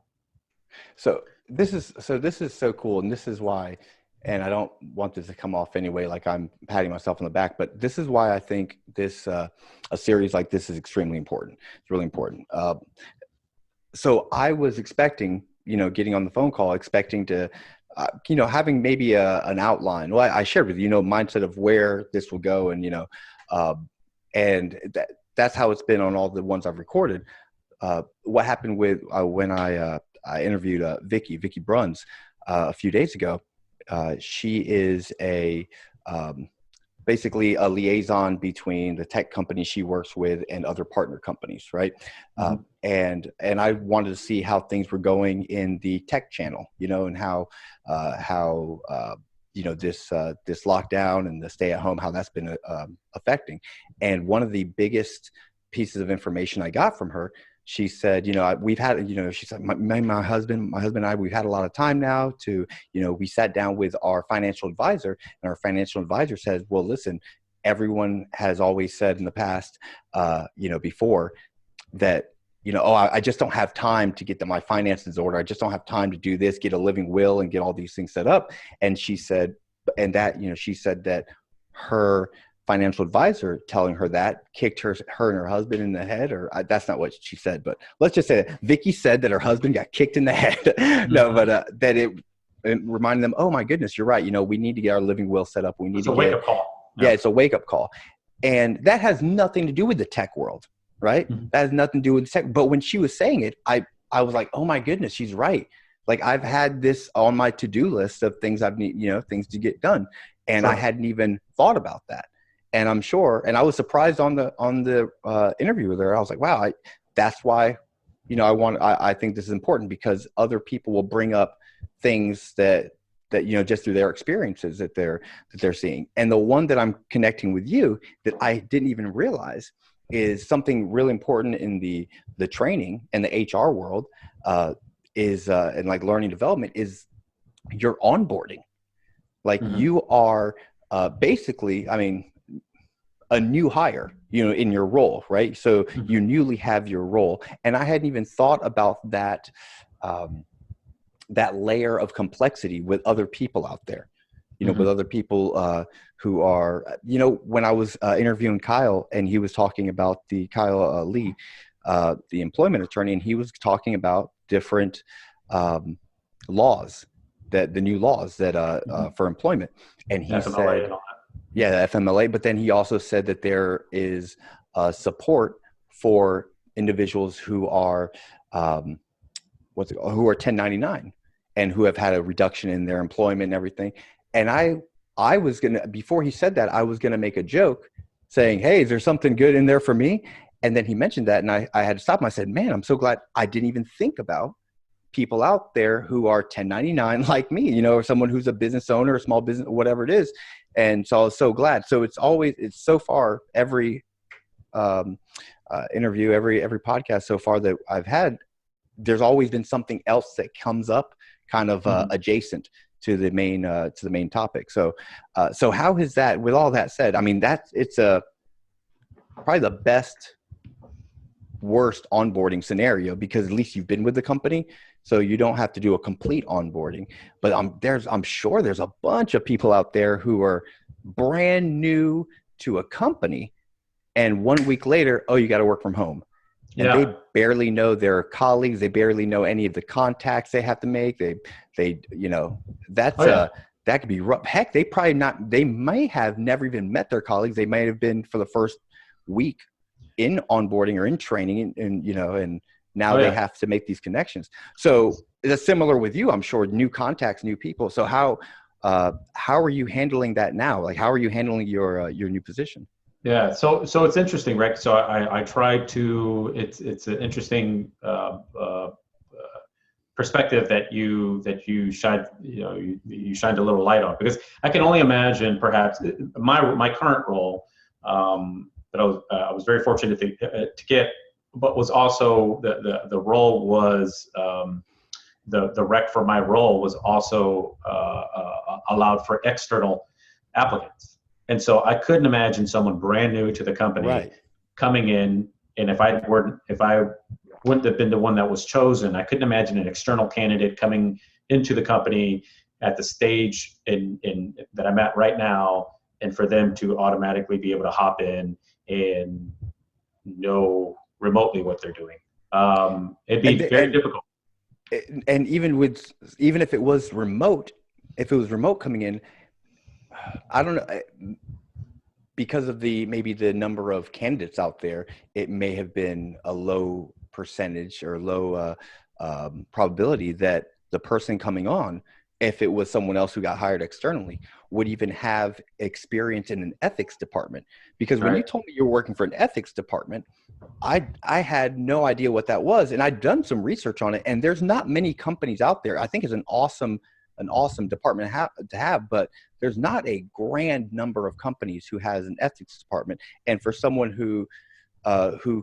So this is so cool. And this is why, and I don't want this to come off anyway like I'm patting myself on the back, but this is why I think this a series like this is extremely important. It's really important. So I was expecting, getting on the phone call, expecting to, having maybe an outline. Well, I shared with you, mindset of where this will go, and and that's how it's been on all the ones I've recorded. What happened with when I interviewed Vicky Bruns a few days ago. She is basically a liaison between the tech company she works with and other partner companies, right? Mm-hmm. And I wanted to see how things were going in the tech channel, and how this lockdown and the stay at home, how that's been affecting. And one of the biggest pieces of information I got from her, she said, we've had, she said, my husband and I, we've had a lot of time now to, we sat down with our financial advisor, and our financial advisor says, well, listen, everyone has always said in the past, before that, I just don't have time to get my finances in order. I just don't have time to do this, get a living will and get all these things set up. And she said, she said that her financial advisor telling her that kicked her and her husband in the head, or that's not what she said, but let's just say that Vicky said that her husband got kicked in the head. No, but that it reminded them, oh my goodness, you're right. We need to get our living will set up. We need it's to a wake-up call. Yeah, it's a wake-up call. And that has nothing to do with the tech world, right? Mm-hmm. That has nothing to do with tech. But when she was saying it, I was like, oh my goodness, she's right. Like, I've had this on my to-do list of things things to get done. And sure. I hadn't even thought about that. And I'm sure, and I was surprised on the interview with her. I was like, wow, that's why, I think this is important, because other people will bring up things that just through their experiences that they're seeing. And the one that I'm connecting with you that I didn't even realize is something really important in the training and the HR world is and like learning development is your onboarding. Like mm-hmm. you are basically, a new hire, in your role, right? So mm-hmm. you newly have your role. And I hadn't even thought about that, that layer of complexity with other people out there, mm-hmm. with other people who are, when I was interviewing Kyle, and he was talking about Kyle Lee, the employment attorney, and he was talking about different laws, the new laws that mm-hmm. For employment. And he said, and all that. Yeah, the FMLA. But then he also said that there is support for individuals who are who are 1099 and who have had a reduction in their employment and everything. And I was gonna, before he said that, I was gonna make a joke saying, "Hey, is there something good in there for me?" And then he mentioned that, and I had to stop him. I said, "Man, I'm so glad I didn't even think about people out there who are 1099 like me, or someone who's a business owner, a small business, whatever it is." And so I was so glad. So it's so far, every interview, every podcast so far that I've had, there's always been something else that comes up kind of mm-hmm. adjacent to the main topic. So how is that, with all that said, it's probably the best worst onboarding scenario, because at least you've been with the company, so you don't have to do a complete onboarding. But I'm sure there's a bunch of people out there who are brand new to a company, and 1 week later, oh, you got to work from home. And Yeah. they barely know their colleagues. They barely know any of the contacts they have to make. That's Oh, yeah. that could be rough. Heck, they may have never even met their colleagues. They may have been for the first week in onboarding or in training, and now Oh, they yeah. have to make these connections. So it's similar with you, I'm sure, new contacts, new people. So how are you handling that now? Like, how are you handling your new position? Yeah, so it's interesting, right? So I try to. It's an interesting perspective that you shined you shined a little light on, because I can only imagine perhaps my current role that I was very fortunate to get, but was also the role was the rec for my role was also allowed for external applicants. And so I couldn't imagine someone brand new to the company Right. coming in, and if I wouldn't have been the one that was chosen, I couldn't imagine an external candidate coming into the company at the stage in that I'm at right now, and for them to automatically be able to hop in and know remotely what they're doing. It'd be very difficult. And even if it was remote, coming in, I don't know, because of maybe the number of candidates out there, it may have been a low percentage or low probability that the person coming on, if it was someone else who got hired externally, would even have experience in an ethics department. Because when you told me you were working for an ethics department, I had no idea what that was, and I'd done some research on it. And there's not many companies out there. I think it's an awesome department to have, but there's not a grand number of companies who has an ethics department. And for someone who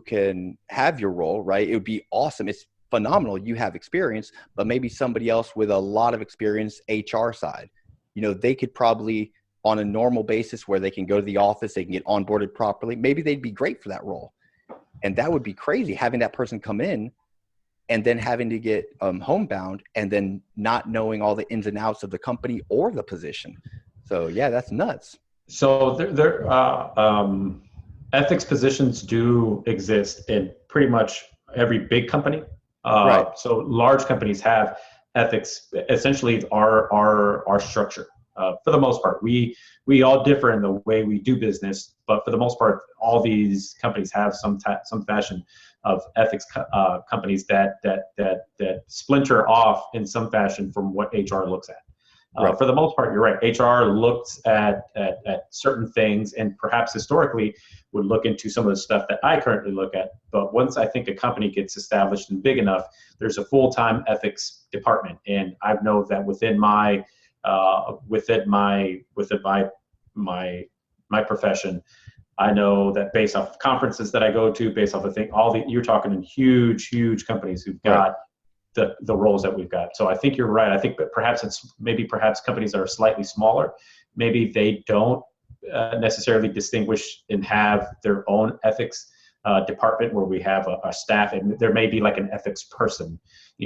can have your role, right, it would be awesome. It's phenomenal. You have experience, but maybe somebody else with a lot of experience, HR side, they could probably, on a normal basis where they can go to the office, they can get onboarded properly, maybe they'd be great for that role. And that would be crazy, having that person come in and then having to get homebound and then not knowing all the ins and outs of the company or the position. So yeah, that's nuts. So ethics positions do exist in pretty much every big company. Right. So large companies have ethics, essentially our structure. For the most part, we all differ in the way we do business, but for the most part, all these companies have some fashion of ethics companies that splinter off in some fashion from what HR looks at. Right. For the most part, you're right. HR looks at certain things, and perhaps historically would look into some of the stuff that I currently look at. But once I think a company gets established and big enough, there's a full-time ethics department, and I know that within my profession, I know that based off of conferences that I go to, based off of you're talking in huge companies who've got the roles that we've got. So I think you're right. I think that perhaps companies that are slightly smaller, maybe they don't necessarily distinguish and have their own ethics department where we have a staff, and there may be like an ethics person,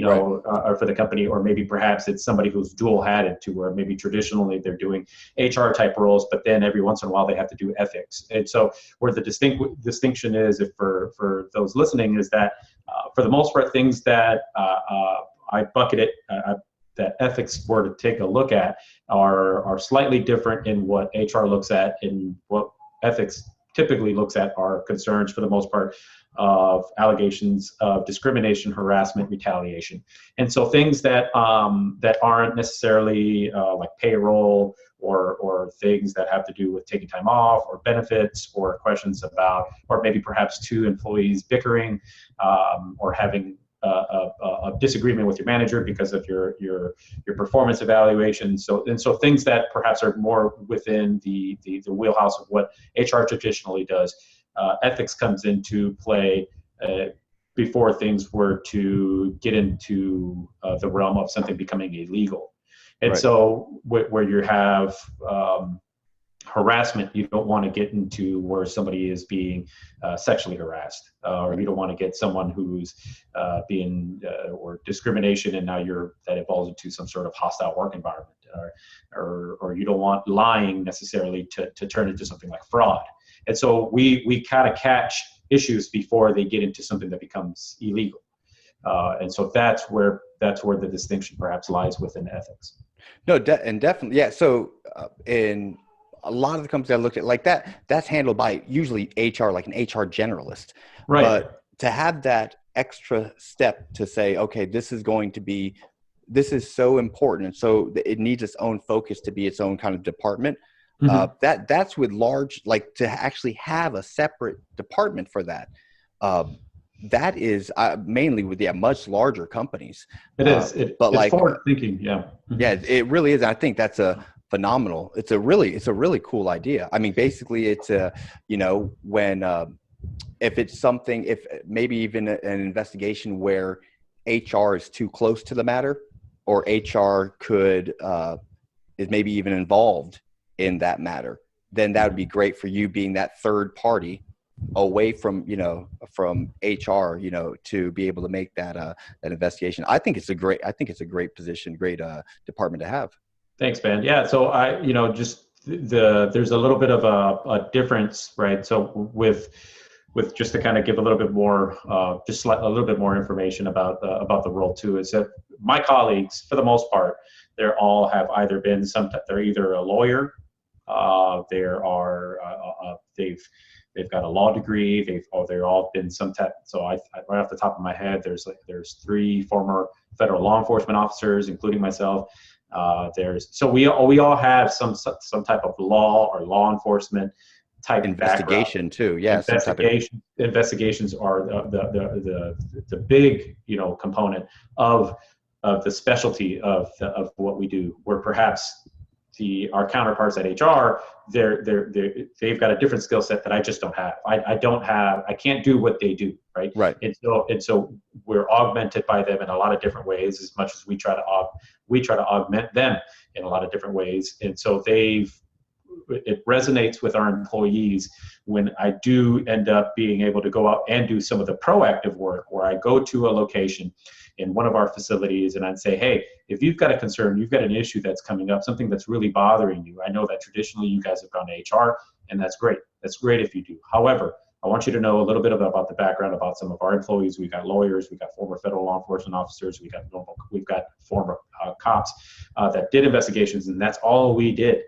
or for the company, or maybe perhaps it's somebody who's dual hatted, to where maybe traditionally they're doing HR type roles, but then every once in a while they have to do ethics. And so where the distinction is, if for those listening, is that for the most part, things that I bucket it, that ethics were to take a look at are slightly different in what HR looks at, and what ethics typically looks at are concerns, for the most part, of allegations of discrimination, harassment, retaliation. And so things that aren't necessarily like payroll or things that have to do with taking time off or benefits, or questions about, or maybe perhaps two employees bickering, or having a disagreement with your manager because of your performance evaluation. So things that perhaps are more within the wheelhouse of what HR traditionally does. Ethics comes into play before things were to get into the realm of something becoming illegal. And so where you have harassment, you don't want to get into where somebody is being sexually harassed, or you don't want to get someone who's being or discrimination, and now that evolves into some sort of hostile work environment, or you don't want lying necessarily to turn into something like fraud. And so we kind of catch issues before they get into something that becomes illegal. And so that's where the distinction perhaps lies within ethics. No, and definitely, yeah. So in a lot of the companies I looked at like that, that's handled by usually HR, like an HR generalist. Right. But to have that extra step to say, okay, this is so important, and so it needs its own focus to be its own kind of department. Mm-hmm. That's with large, like to actually have a separate department for that. That is mainly with much larger companies. It is. But it's like forward thinking. Yeah. Mm-hmm. Yeah, it really is. I think that's a phenomenal. It's a really cool idea. I mean, basically, it's when if it's something, if maybe even an investigation where HR is too close to the matter, or HR is maybe even involved in that matter, then that would be great for you being that third party away from HR, to be able to make that investigation. I think it's a great position, great department to have. Thanks, man. Yeah. So there's a little bit of a difference, right? So with just to kind of give a little bit more, a little bit more information about the role too, is that my colleagues, for the most part, they're either a lawyer, they've got a law degree, they're all been some type. So right off the top of my head, there's 3 former federal law enforcement officers, including myself. So we all have some type of law or law enforcement type investigation background. too. Yeah. Investigations are the big, component of the specialty of what we do, where perhaps our counterparts at HR, they've got a different skill set that I just don't have. I can't do what they do, right? Right. And so we're augmented by them in a lot of different ways, as much as we try to augment them in a lot of different ways. And so it resonates with our employees when I do end up being able to go out and do some of the proactive work, where I go to a location in one of our facilities and I'd say, hey, if you've got a concern, you've got an issue that's coming up, something that's really bothering you. I know that traditionally you guys have gone to HR, and that's great. That's great if you do. However, I want you to know a little bit about the background about some of our employees. We've got lawyers, we've got former federal law enforcement officers, we've got former cops that did investigations, and that's all we did.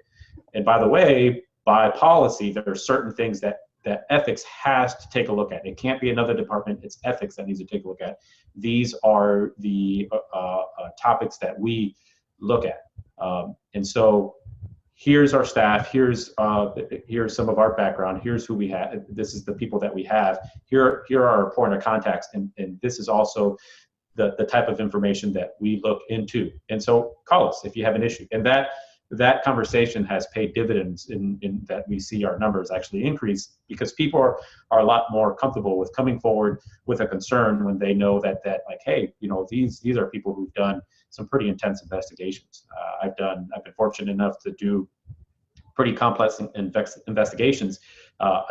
And by the way, by policy, there are certain things that ethics has to take a look at. It can't be another department. It's ethics that needs to take a look at. These are the topics that we look at. And so here's our staff. Here's some of our background. Here's who we have. This is the people that we have. Here are our point of contacts. And this is also the type of information that we look into. And so call us if you have an issue. And that conversation has paid dividends in that we see our numbers actually increase, because people are a lot more comfortable with coming forward with a concern when they know that like, hey, these are people who've done some pretty intense investigations. I've been fortunate enough to do pretty complex investigations,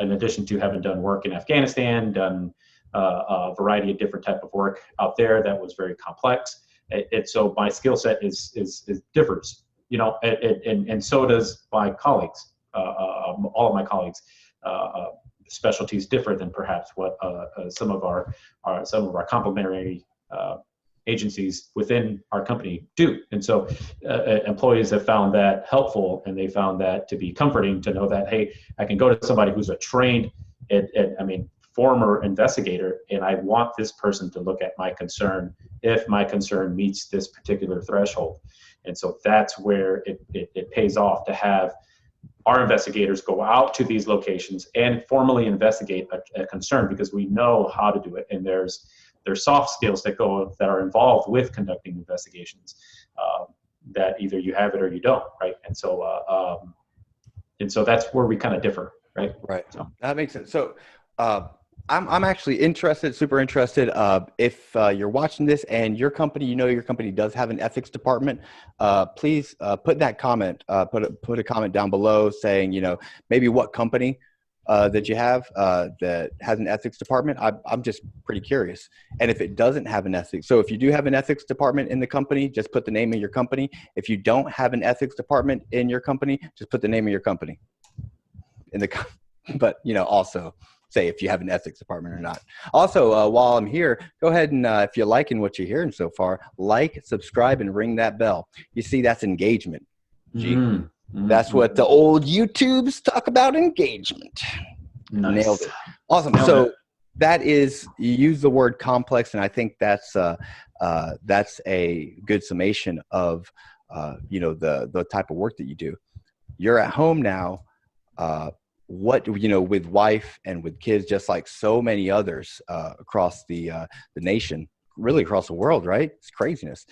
in addition to having done work in Afghanistan, done a variety of different type of work out there that was very complex. So my skill set is differs. And so does my colleagues. All of my colleagues' specialties differ than perhaps what some of our complementary agencies within our company do. And so employees have found that helpful, and they found that to be comforting to know that, hey, I can go to somebody who's a trained, former investigator, and I want this person to look at my concern if my concern meets this particular threshold. And so that's where it pays off to have our investigators go out to these locations and formally investigate a concern, because we know how to do it. And there's soft skills that are involved with conducting investigations, that either you have it or you don't, right? And so that's where we kind of differ, right? Right. So That makes sense. So I'm actually interested, super interested. If you're watching this and your company, your company does have an ethics department, please put that comment, put a comment down below saying, maybe what company that you have that has an ethics department. I'm just pretty curious. And if it doesn't have an ethics, so if you do have an ethics department in the company, just put the name of your company. If you don't have an ethics department in your company, just put the name of your company in the, but also say if you have an ethics department or not. Also, while I'm here, go ahead and if you're liking what you're hearing so far, like, subscribe, and ring that bell. You see, that's engagement. G. That's what the old YouTubes talk about, engagement. Nice. Nailed it. Awesome. So that is, you use the word complex, and I think that's a good summation of the type of work that you do. You're at home now. With wife and with kids, just like so many others across the nation, really across the world, right? It's craziness.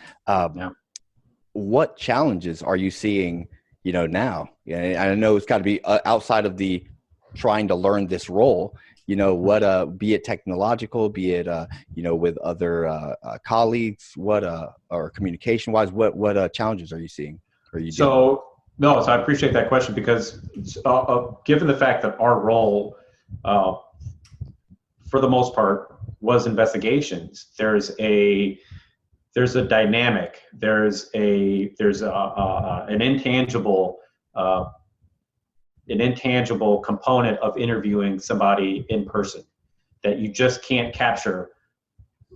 What challenges are you seeing, now? I know it's got to be outside of the trying to learn this role, what, be it technological, be it, with other colleagues, or communication wise, what challenges are you seeing? No, so I appreciate that question because given the fact that our role, for the most part, was investigations, there's a dynamic, there's an intangible component of interviewing somebody in person that you just can't capture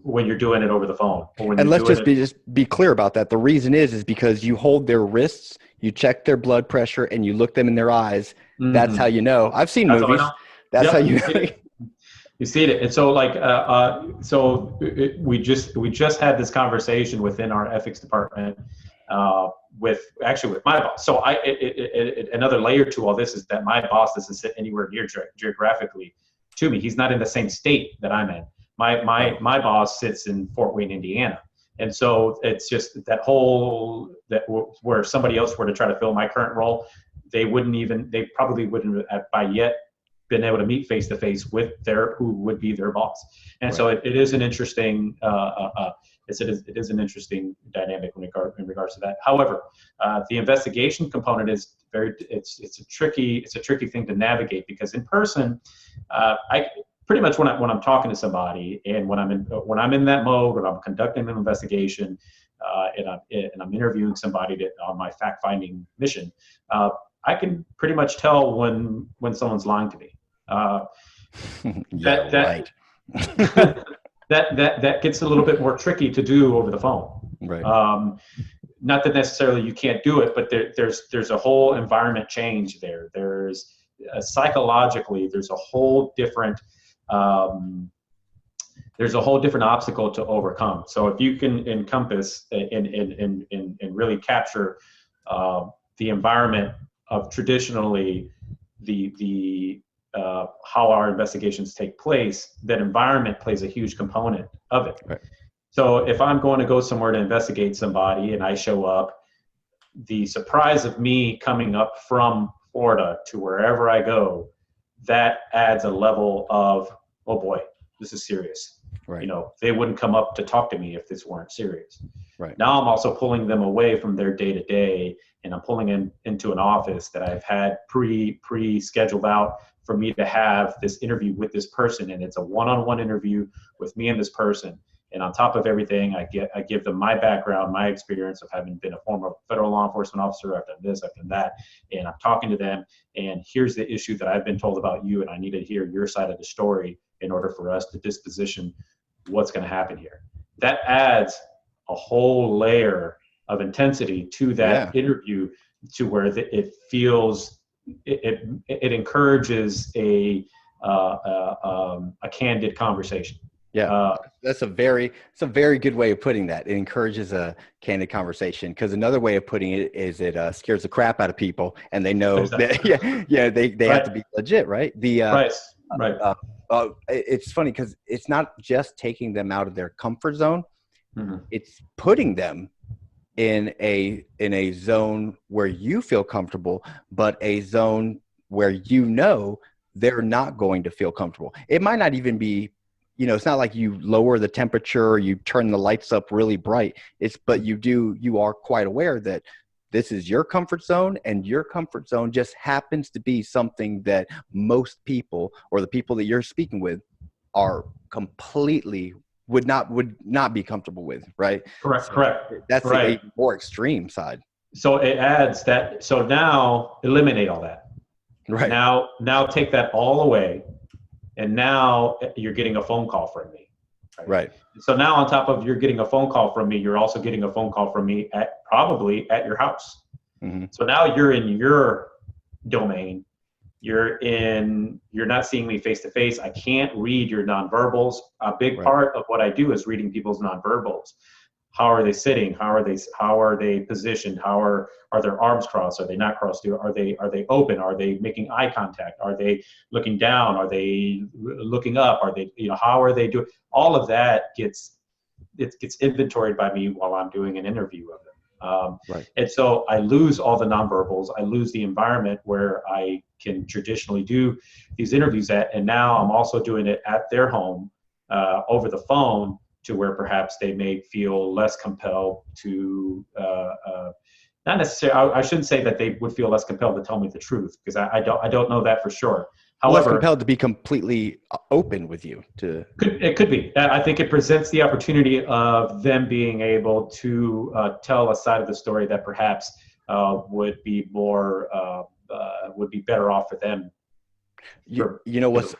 when you're doing it over the phone. And let's just be clear about that. The reason is because you hold their wrists, you check their blood pressure, and you look them in their eyes. That's how you know. I've seen movies. That's how you know. You see it. And so we just had this conversation within our ethics department with my boss. So another layer to all this is that my boss doesn't sit anywhere near geographically to me. He's not in the same state that I'm in. My boss sits in Fort Wayne, Indiana. And so it's just where somebody else were to try to fill my current role, they probably wouldn't have by yet been able to meet face to face with who would be their boss. And so it is an interesting, it is an interesting dynamic in regards to that. However, the investigation component is it's a tricky thing to navigate because in person, I pretty much when I'm talking to somebody and when I'm in that mode, when I'm conducting an investigation, and I'm interviewing somebody on my fact-finding mission, I can pretty much tell when someone's lying to me. That gets a little bit more tricky to do over the phone. Right. Not that necessarily you can't do it, but there's a whole environment change there. There's psychologically, there's a whole different obstacle to overcome. So if you can encompass and really capture the environment of traditionally the how our investigations take place, that environment plays a huge component of it. Right. So if I'm going to go somewhere to investigate somebody and I show up, the surprise of me coming up from Florida to wherever I go, that adds a level of, oh boy, this is serious. Right. They wouldn't come up to talk to me if this weren't serious. Right. Now I'm also pulling them away from their day-to-day, and I'm pulling them into an office that I've had pre-scheduled out for me to have this interview with this person, and it's a one-on-one interview with me and this person. And on top of everything, I give them my background, my experience of having been a former federal law enforcement officer. I've done this, I've done that, and I'm talking to them. And here's the issue that I've been told about you, and I need to hear your side of the story in order for us to disposition what's going to happen here. That adds a whole layer of intensity to that interview, to where it feels it encourages a candid conversation. Yeah, that's a very good way of putting that. It encourages a candid conversation, because another way of putting it is it scares the crap out of people, and they know that they have to be legit, right? It's funny because it's not just taking them out of their comfort zone; it's putting them in a zone where you feel comfortable, but a zone where they're not going to feel comfortable. It might not even be, it's not like you lower the temperature, you turn the lights up really bright. But you are quite aware that this is your comfort zone, and your comfort zone just happens to be something that most people, or the people that you're speaking with, are completely would not be comfortable with, right? Correct. So Correct. that's Right. the more extreme side. So it adds that. So now eliminate all that. Right. Now take that all away, and now you're getting a phone call from me. Right. So now on top of you're getting a phone call from me, you're also getting a phone call from me probably at your house. Mm-hmm. So now you're in your domain. You're not seeing me face to face. I can't read your nonverbals. A big part of what I do is reading people's nonverbals. How are they sitting? How are they positioned? Are their arms crossed? Are they not crossed? Are they open? Are they making eye contact? Are they looking down? Are they looking up? Are they, how are they doing? All of that gets inventoried by me while I'm doing an interview of them. And so I lose all the nonverbals. I lose the environment where I can traditionally do these interviews at, and now I'm also doing it at their home over the phone, to where perhaps they may feel less compelled to, not necessarily, I shouldn't say that they would feel less compelled to tell me the truth, because I don't know that for sure. However, less compelled to be completely open with you. It could be. I think it presents the opportunity of them being able to tell a side of the story that perhaps would be better off for them.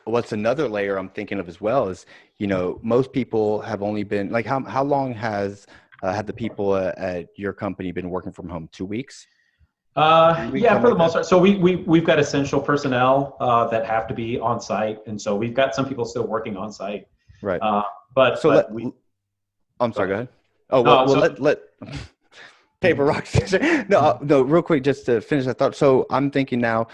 What's another layer I'm thinking of as well is, most people have only been like, how long have the people at your company been working from home? 2 weeks? Yeah, for the most part. So we've got essential personnel that have to be on site, and so we've got some people still working on site. Right. I'm sorry. Go ahead. Oh well. Let paper rock scissors. No, real quick, just to finish that thought. So I'm thinking now,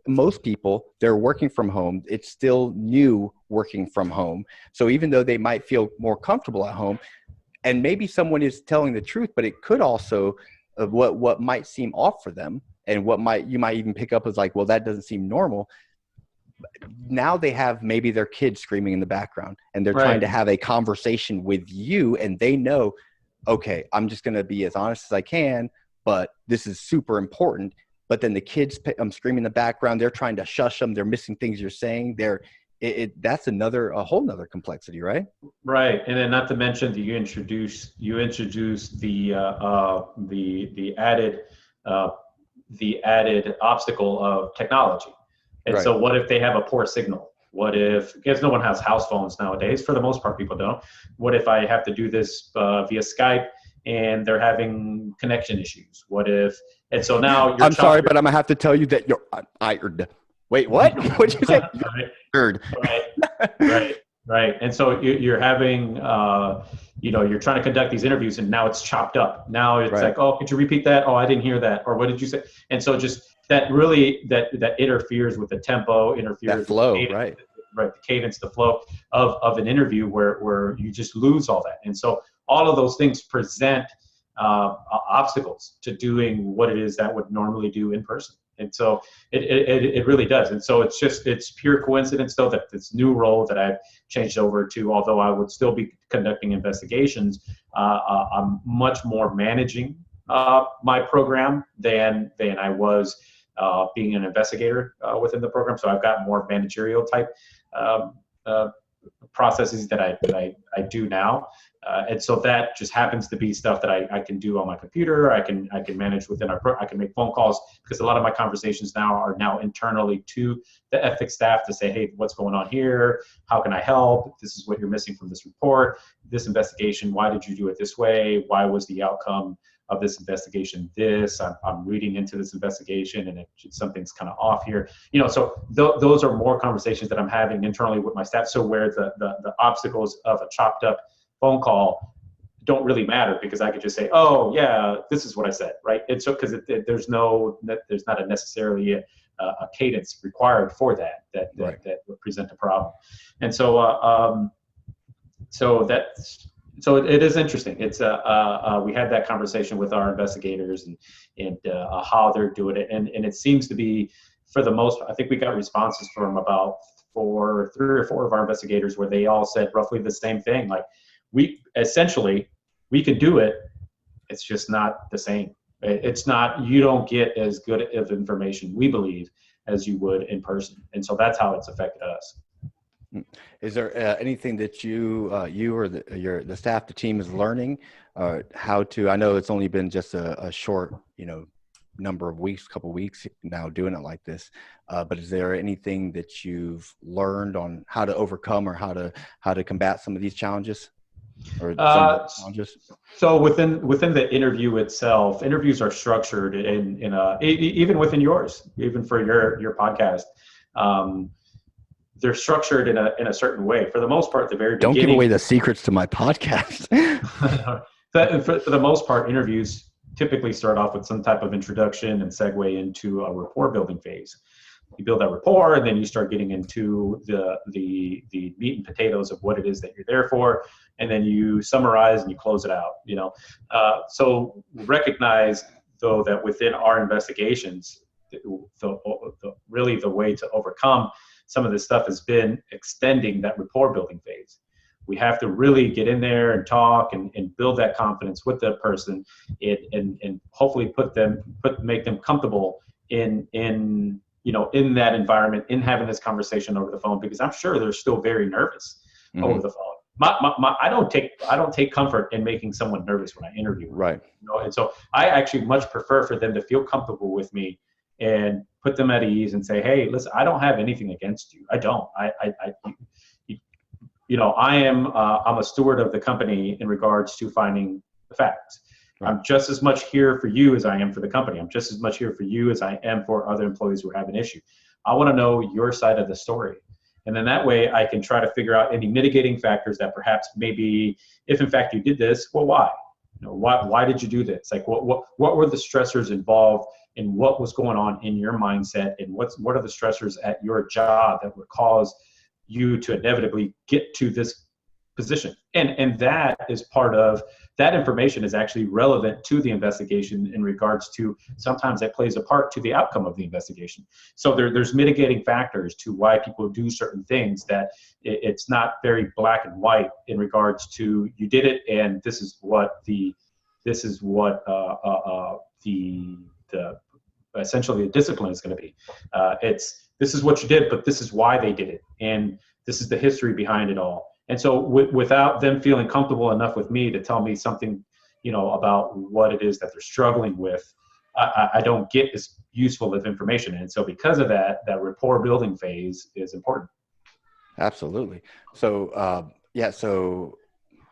most people, they're working from home. It's still new working from home. So even though they might feel more comfortable at home, and maybe someone is telling the truth, but it could also, what might seem off for them, and you might even pick up as like, well, that doesn't seem normal. Now they have maybe their kids screaming in the background, and they're trying to have a conversation with you, and they know, okay, I'm just going to be as honest as I can, but this is super important. But then the kids, I'm screaming in the background. They're trying to shush them. They're missing things you're saying. That's a whole nother complexity, right? Right, and then not to mention that you introduce the added obstacle of technology. And so what if they have a poor signal? What if, because no one has house phones nowadays, for the most part people don't. What if I have to do this via Skype and they're having connection issues? What if, and so now I'm sorry, but I'm gonna have to tell you that you're ired. Wait, what? What'd you say? Right. And so you're having, you're trying to conduct these interviews, and now it's chopped up. Now it's like, oh, could you repeat that? Oh, I didn't hear that. Or what did you say? And so just that really, that interferes with the tempo, interferes that flow, with the cadence, the flow of an interview where you just lose all that. And so all of those things present obstacles to doing what it is that would normally do in person. And so it really does. And so it's pure coincidence, though, that this new role that I've changed over to, although I would still be conducting investigations, I'm much more managing my program than I was being an investigator within the program. So I've got more managerial type processes that I do now. And so that just happens to be stuff that I can do on my computer. I can manage within I can make phone calls, because a lot of my conversations now are internally to the ethics staff to say, hey, what's going on here? How can I help? This is what you're missing from this report, this investigation. Why did you do it this way? Why was the outcome of this investigation this? I'm reading into this investigation, and something's kind of off here. So those are more conversations that I'm having internally with my staff. So where the obstacles of a chopped up phone call don't really matter, because I could just say, oh yeah, this is what I said, right? And so, because there's not necessarily a cadence required for that would present a problem. And so so it is interesting. It's we had that conversation with our investigators and how they're doing it, and it seems to be for the most, I think we got responses from about 3 or 4 of our investigators where they all said roughly the same thing. Like, we can do it. It's just not the same. It's not, you don't get as good of information, we believe, as you would in person. And so that's how it's affected us. Is there anything that you or the staff, the team is learning how to, I know it's only been just a short, number of weeks, couple weeks now doing it like this, but is there anything that you've learned on how to overcome or how to combat some of these challenges? Or challenges? So within the interview itself, interviews are structured even within yours, even for your podcast, they're structured in a certain way. For the most part, at the very beginning. Don't give away the secrets to my podcast. For the most part, interviews typically start off with some type of introduction and segue into a rapport building phase. You build that rapport, and then you start getting into the meat and potatoes of what it is that you're there for, and then you summarize and you close it out. So recognize, though, that within our investigations, really the way to overcome some of this stuff has been extending that rapport building phase. We have to really get in there and talk and build that confidence with the person, and hopefully make them comfortable in that environment, in having this conversation over the phone, because I'm sure they're still very nervous over the phone. I don't take comfort in making someone nervous when I interview them, right? And so I actually much prefer for them to feel comfortable with me and put them at ease and say, hey, listen, I don't have anything against you. I don't. I'm a steward of the company in regards to finding the facts. Right. I'm just as much here for you as I am for the company. I'm just as much here for you as I am for other employees who have an issue. I want to know your side of the story. And then that way I can try to figure out any mitigating factors that perhaps maybe, if in fact you did this, well, why? Why did you do this? Like, what were the stressors involved, and what was going on in your mindset, and what are the stressors at your job that would cause you to inevitably get to this position? And that is part of, that information is actually relevant to the investigation in regards to, sometimes that plays a part to the outcome of the investigation. So there's mitigating factors to why people do certain things, that it's not very black and white in regards to, you did it and this is what essentially the discipline is going to be. This is what you did, but this is why they did it, and this is the history behind it all. And so without them feeling comfortable enough with me to tell me something, about what it is that they're struggling with, I don't get as useful of information. And so because of that rapport building phase is important. Absolutely. So, so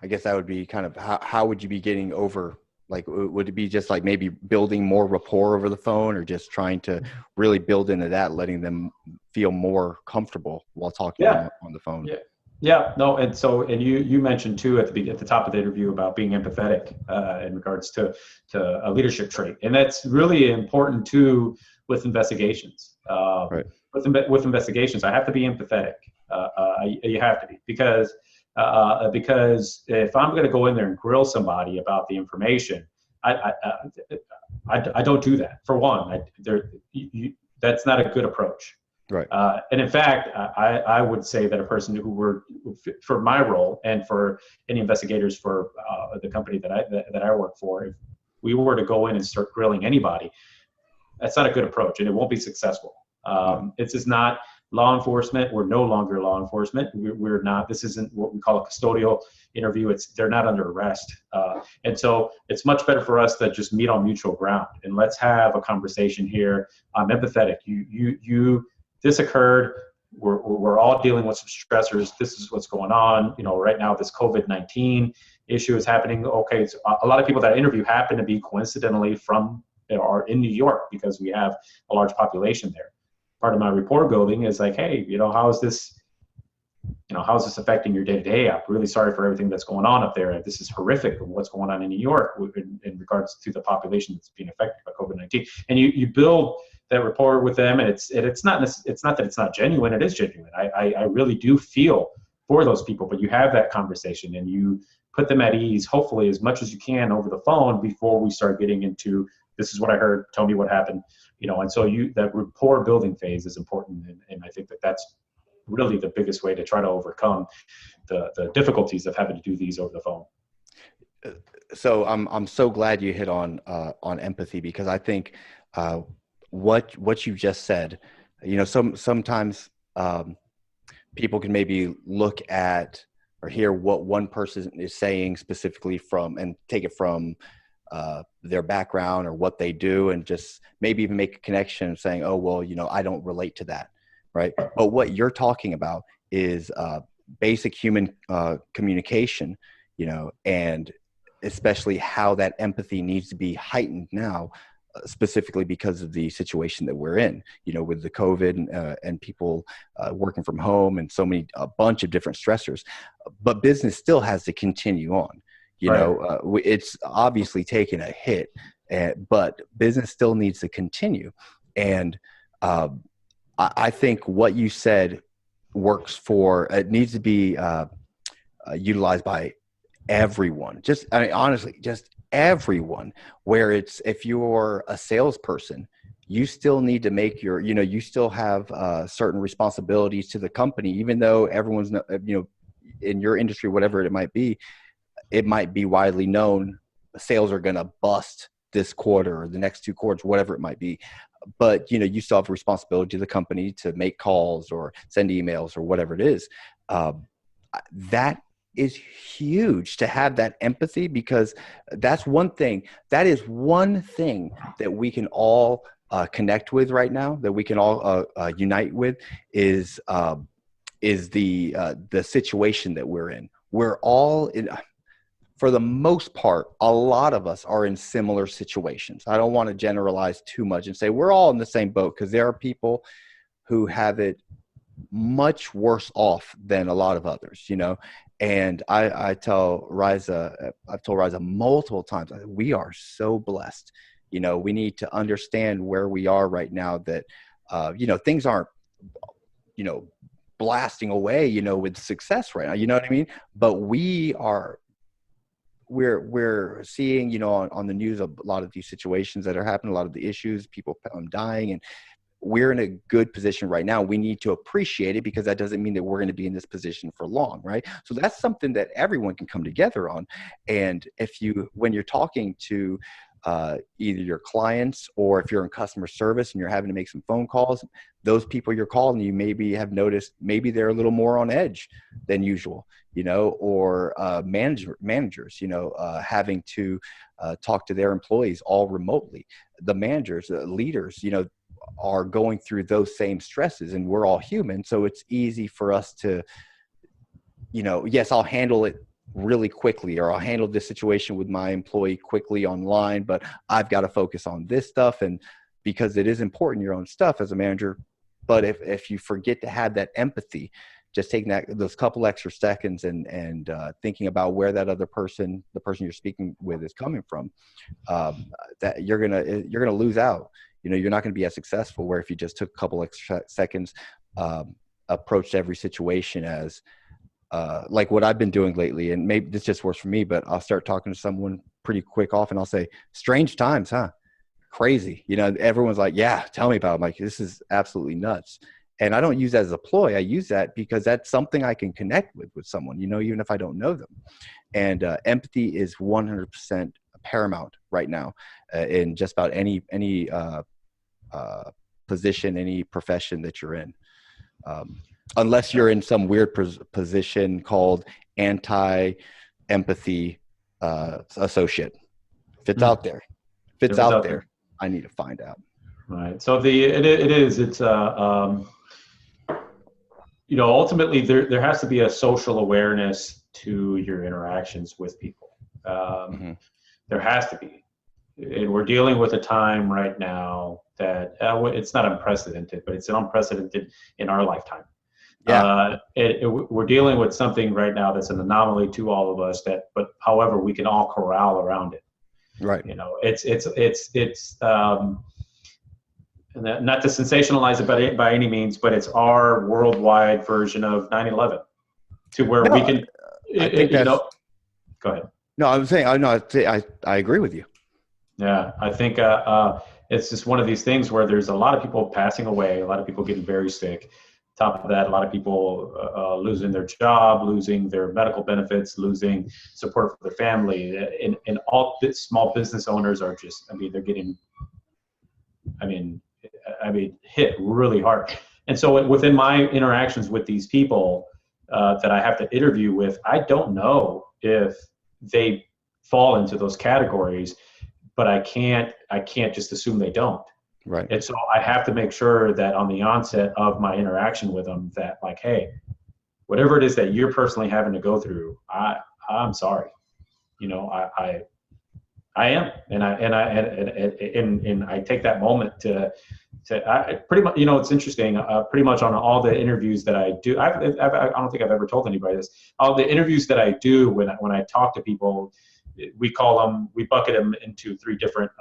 I guess that would be kind of, how would you be getting over, like, would it be just like maybe building more rapport over the phone, or just trying to really build into that, letting them feel more comfortable while talking on the phone? Yeah, no, and you mentioned too at the top of the interview about being empathetic in regards to a leadership trait, and that's really important too with investigations. Right. With investigations, I have to be empathetic. You have to be, because if I'm going to go in there and grill somebody about the information, I don't do that. For one, that's not a good approach. Right. And in fact, I would say that a person for my role and for any investigators for the company that I work for, if we were to go in and start grilling anybody, that's not a good approach, and it won't be successful. This is not law enforcement. We're no longer law enforcement. We're not. This isn't what we call a custodial interview. They're not under arrest, and so it's much better for us to just meet on mutual ground and let's have a conversation here. I'm empathetic. This occurred. We're all dealing with some stressors. This is what's going on. Right now, this COVID-19 issue is happening. Okay, so a lot of people that I interview happen to be coincidentally from or in New York, because we have a large population there. Part of my rapport building is like, hey, how is this affecting your day-to-day? I'm really sorry for everything that's going on up there. This is horrific of what's going on in New York in regards to the population that's being affected by COVID-19. And you build that rapport with them, and it's not that it's not genuine. It is genuine. I really do feel for those people, but you have that conversation and you put them at ease, hopefully as much as you can over the phone, before we start getting into, this is what I heard, tell me what happened. and so that rapport building phase is important. And I think that's really the biggest way to try to overcome the difficulties of having to do these over the phone. So I'm so glad you hit on empathy, because I think what you just said, sometimes people can maybe look at or hear what one person is saying specifically and take it from their background or what they do, and just maybe even make a connection saying, oh, well, I don't relate to that. Right. But what you're talking about is basic human communication, and especially how that empathy needs to be heightened now, specifically because of the situation that we're in, with the COVID and people working from home and a bunch of different stressors. But business still has to continue on. It's obviously taken a hit, but business still needs to continue. And I think what you said works it needs to be utilized by everyone. Honestly, just everyone, where if you're a salesperson, you still need to make you still have certain responsibilities to the company, even though everyone's, in your industry, whatever it might be widely known, sales are going to bust this quarter or the next 2 quarters, whatever it might be. But, you still have a responsibility to the company to make calls or send emails or whatever it is. That is huge, to have that empathy, because that is one thing that we can all connect with right now, that we can all unite with, is the situation that we're in. We're all in, for the most part, a lot of us are in similar situations. I don't want to generalize too much and say we're all in the same boat, because there are people who have it much worse off than a lot of others, And I've told Riza multiple times, we are so blessed. We need to understand where we are right now, that, things aren't, blasting away, with success right now, you know what I mean? But we're seeing, on the news, a lot of these situations that are happening, a lot of the issues, people dying, and we're in a good position right now. We need to appreciate it, because that doesn't mean that we're going to be in this position for long, right? So that's something that everyone can come together on. And when you're talking to either your clients, or if you're in customer service and you're having to make some phone calls, those people you're calling, you maybe have noticed maybe they're a little more on edge than usual, or managers, having to talk to their employees all remotely. The managers, leaders, are going through those same stresses, and we're all human. So it's easy for us to, yes, I'll handle it really quickly, or I'll handle this situation with my employee quickly online, but I've got to focus on this stuff. And because it is important, your own stuff as a manager. But if you forget to have that empathy, just taking those couple extra seconds and thinking about where that other person, the person you're speaking with, is coming from, that you're gonna lose out. You're not going to be as successful, where if you just took a couple extra seconds, approached every situation as like what I've been doing lately. And maybe this just works for me, but I'll start talking to someone pretty quick off, and I'll say, strange times, huh? Crazy. Everyone's like, yeah, tell me about it. I'm like, this is absolutely nuts. And I don't use that as a ploy. I use that because that's something I can connect with someone, even if I don't know them. And empathy is 100% paramount right now in just about any position, any profession that you're in, unless you're in some weird position called anti-empathy associate. If it's out there, I need to find out. Right. So it's ultimately there has to be a social awareness to your interactions with people. There has to be. And we're dealing with a time right now that it's not unprecedented, but it's unprecedented in our lifetime. Yeah. We're dealing with something right now that's an anomaly to all of us, but however, we can all corral around it. Right. It's not to sensationalize it by any means, but it's our worldwide version of 9/11, to where we can, go ahead. No, I'm saying, I agree with you. Yeah, I think it's just one of these things where there's a lot of people passing away, a lot of people getting very sick. Top of that, a lot of people losing their job, losing their medical benefits, losing support for their family, and all small business owners are just, I mean, they're getting, I mean, hit really hard. And so within my interactions with these people that I have to interview with, I don't know if they fall into those categories, but I can't just assume they don't. Right. And so I have to make sure that on the onset of my interaction with them that, like, hey, whatever it is that you're personally having to go through, I'm sorry. You know, I am, and I take that moment to I pretty much, you know, it's interesting. Pretty much on all the interviews that I do, I don't think I've ever told anybody this. All the interviews that I do when I talk to people, we bucket them into three different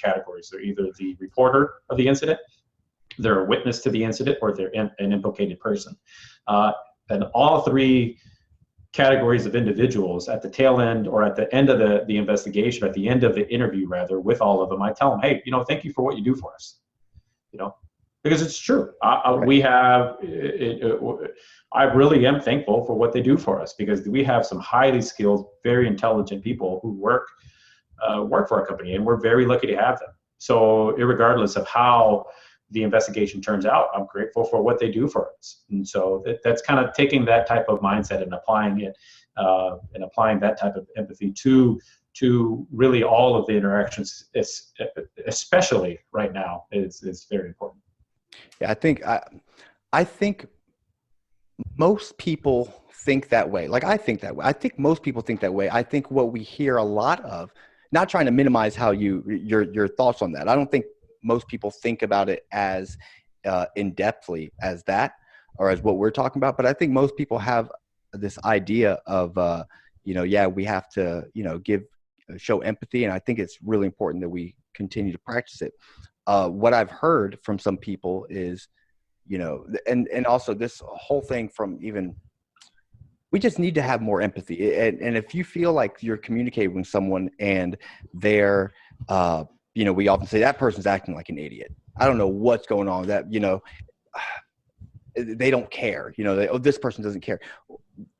categories. They're either the reporter of the incident, they're a witness to the incident, or they're an implicated person. And all three categories of individuals at the tail end or at the end of the investigation, at the end of the interview rather, with all of them, I tell them, hey, you know, thank you for what you do for us, you know, because it's true. I really am thankful for what they do for us, because we have some highly skilled, very intelligent people who work for our company, and we're very lucky to have them. So irregardless of how the investigation turns out, I'm grateful for what they do for us. And so that's kind of taking that type of mindset and applying it and applying that type of empathy to really all of the interactions, especially right now, is very important. Yeah, I think most people think that way. Like, I think that way. I think most people think that way. I think what we hear a lot of, not trying to minimize how your thoughts on that. I don't think most people think about it as in-depthly as that, or as what we're talking about. But I think most people have this idea of, yeah, we have to, show empathy. And I think it's really important that we continue to practice it. What I've heard from some people is, and also this whole thing from even, we just need to have more empathy. And if you feel like you're communicating with someone and they're, we often say that person's acting like an idiot. I don't know what's going on with that, they don't care, this person doesn't care.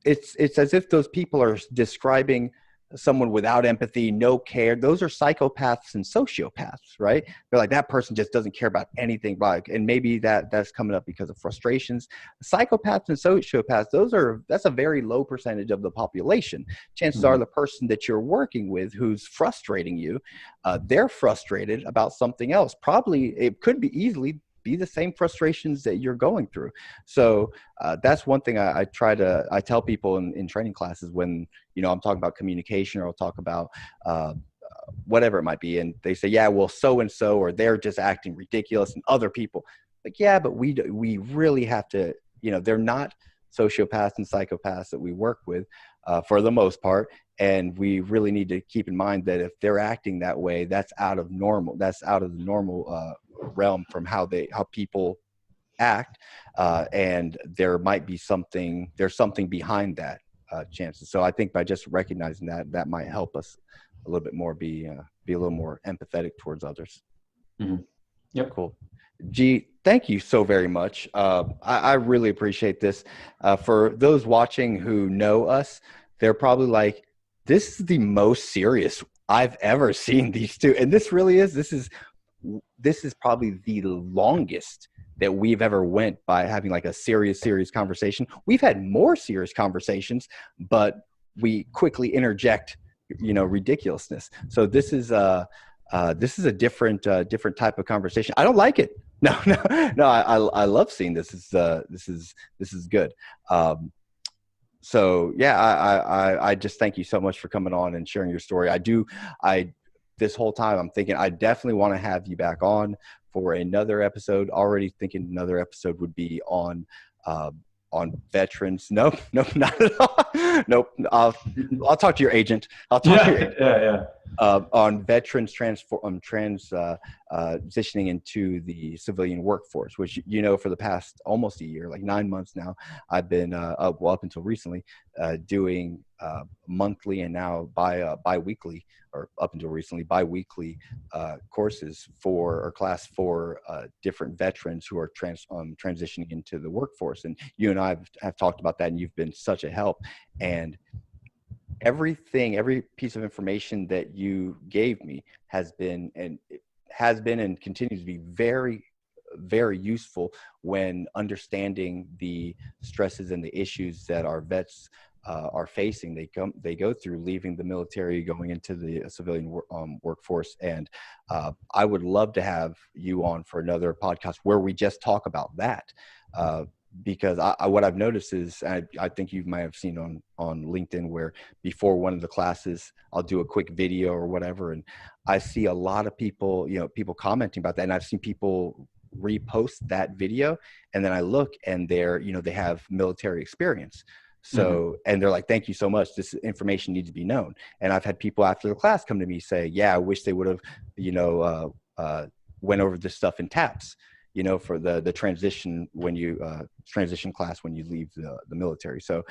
It's as if those people are describing someone without empathy, no care. Those are psychopaths and sociopaths, right? They're like, that person just doesn't care about anything. And maybe that's coming up because of frustrations. Psychopaths and sociopaths, that's a very low percentage of the population. Chances are the person that you're working with who's frustrating you, they're frustrated about something else. Probably it could be easily be the same frustrations that you're going through. So that's one thing I tell people in training classes when, I'm talking about communication, or I'll talk about whatever it might be. And they say, yeah, well, so-and-so, or they're just acting ridiculous, and other people like, yeah, but we really have to, they're not sociopaths and psychopaths that we work with for the most part. And we really need to keep in mind that if they're acting that way, that's out of the normal realm from how people act, and there might be there's something behind that chances. So I think by just recognizing that might help us a little bit more, be a little more empathetic towards others. Yep. Cool. G, thank you so very much. I really appreciate this. For those watching who know us, they're probably like, this is the most serious I've ever seen these two. And this really is. This is probably the longest that we've ever went by having like a serious conversation. We've had more serious conversations, but we quickly interject, ridiculousness. So this is a different type of conversation. I don't like it. No. I love seeing this. This is good. So yeah, I just thank you so much for coming on and sharing your story. This whole time I'm thinking I definitely want to have you back on for another episode. Already thinking another episode would be on veterans. Nope, not at all. Nope. I'll talk to your agent. Yeah. on veterans transitioning into the civilian workforce, which, for the past almost a year, like 9 months now, I've been up until recently doing monthly and now bi-weekly, or up until recently bi-weekly courses or class for different veterans who are transitioning into the workforce. And you and I have talked about that, and you've been such a help. And every piece of information that you gave me has been and continues to be very, very useful when understanding the stresses and the issues that our vets are facing. They go through leaving the military, going into the civilian workforce. And I would love to have you on for another podcast where we just talk about that. Because what I've noticed is, I think you might have seen on LinkedIn, where before one of the classes, I'll do a quick video or whatever. And I see a lot of people, people commenting about that. And I've seen people repost that video, and then I look and they have military experience. So, and they're like, thank you so much. This information needs to be known. And I've had people after the class come to me say, yeah, I wish they would have, went over this stuff in TAPS, for the transition transition class when you leave the military. So,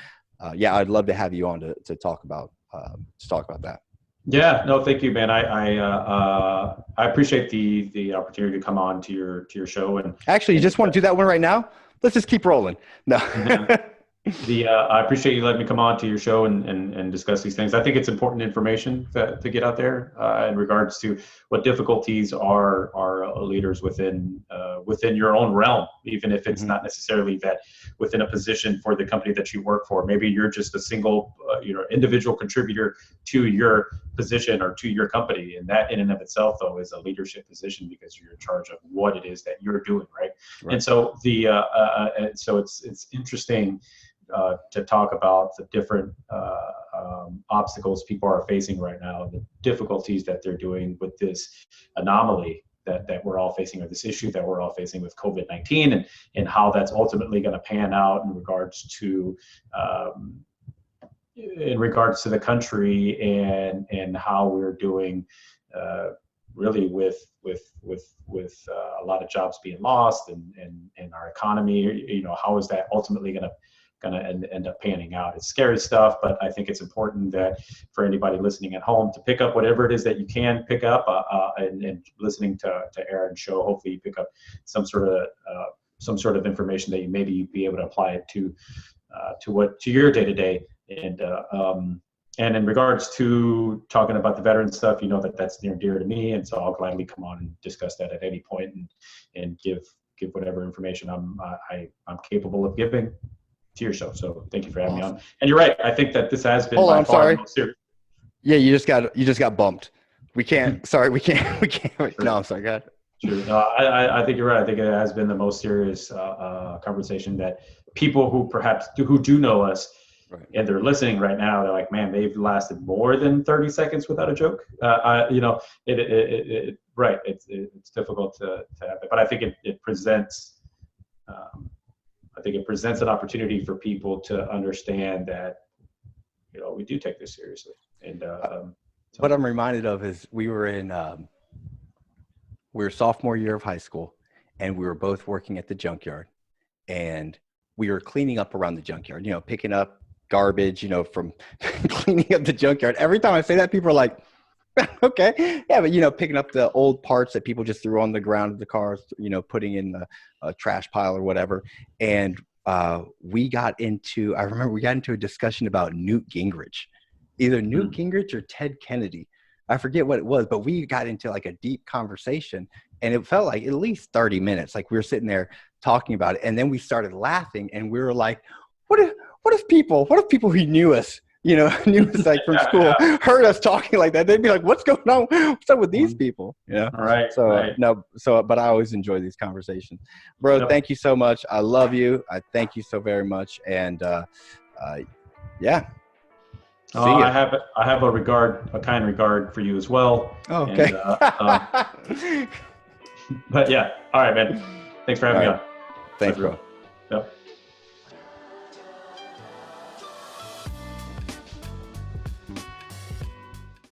yeah, I'd love to have you on to talk about that. Yeah, no, thank you, man. I appreciate the opportunity to come on to your show. And actually, you just want to do that one right now? Let's just keep rolling. No. I appreciate you letting me come on to your show and discuss these things. I think it's important information to get out there in regards to what difficulties are leaders within your own realm, even if it's not necessarily that within a position for the company that you work for. Maybe you're just a single individual contributor to your position or to your company, and that in and of itself, though, is a leadership position, because you're in charge of what it is that you're doing, right? And so so it's interesting to talk about the different obstacles people are facing right now, the difficulties that they're doing with this anomaly that we're all facing, or this issue that we're all facing with COVID-19, and how that's ultimately going to pan out in regards to the country, and how we're doing really with a lot of jobs being lost, and our economy. How is that ultimately going to end up panning out? It's scary stuff, but I think it's important that for anybody listening at home to pick up whatever it is that you can pick up, and listening to Aaron's show, hopefully you pick up some sort of information that you maybe be able to apply it to your day to day. And in regards to talking about the veteran stuff, that's near and dear to me, and so I'll gladly come on and discuss that at any point, and give whatever information I'm capable of giving to your show. So thank you for having me on. And you're right. I think that this has been by far the most serious. Yeah, you just got bumped. We can't. Sorry, we can't. No, I'm sorry. Go ahead. Sure. No, I think you're right. I think it has been the most serious conversation that people who do know us, right, and they're listening right now, they're like, man, they've lasted more than 30 seconds without a joke. Right. It's difficult to have it, but I think it presents. I think it presents an opportunity for people to understand that, we do take this seriously. And what I'm reminded of is we were sophomore year of high school, and we were both working at the junkyard, and we were cleaning up around the junkyard, picking up garbage, from cleaning up the junkyard. Every time I say that, people are like, okay, yeah, but picking up the old parts that people just threw on the ground of the cars, putting in the trash pile or whatever. And I remember we got into a discussion about Newt Gingrich, either Newt Gingrich or Ted Kennedy. I forget what it was, but we got into like a deep conversation, and it felt like at least 30 minutes. Like we were sitting there talking about it, and then we started laughing, and we were like, what if people who knew us, knew us like from school, heard us talking like that? They'd be like, what's going on? What's up with these people? All right. So right. But I always enjoy these conversations, bro. Yep. Thank you so much. I love you. I thank you so very much. And yeah. I have a kind regard for you as well. Oh, okay. But yeah. All right, man. Thanks for having me on. Thanks, bro. Yep.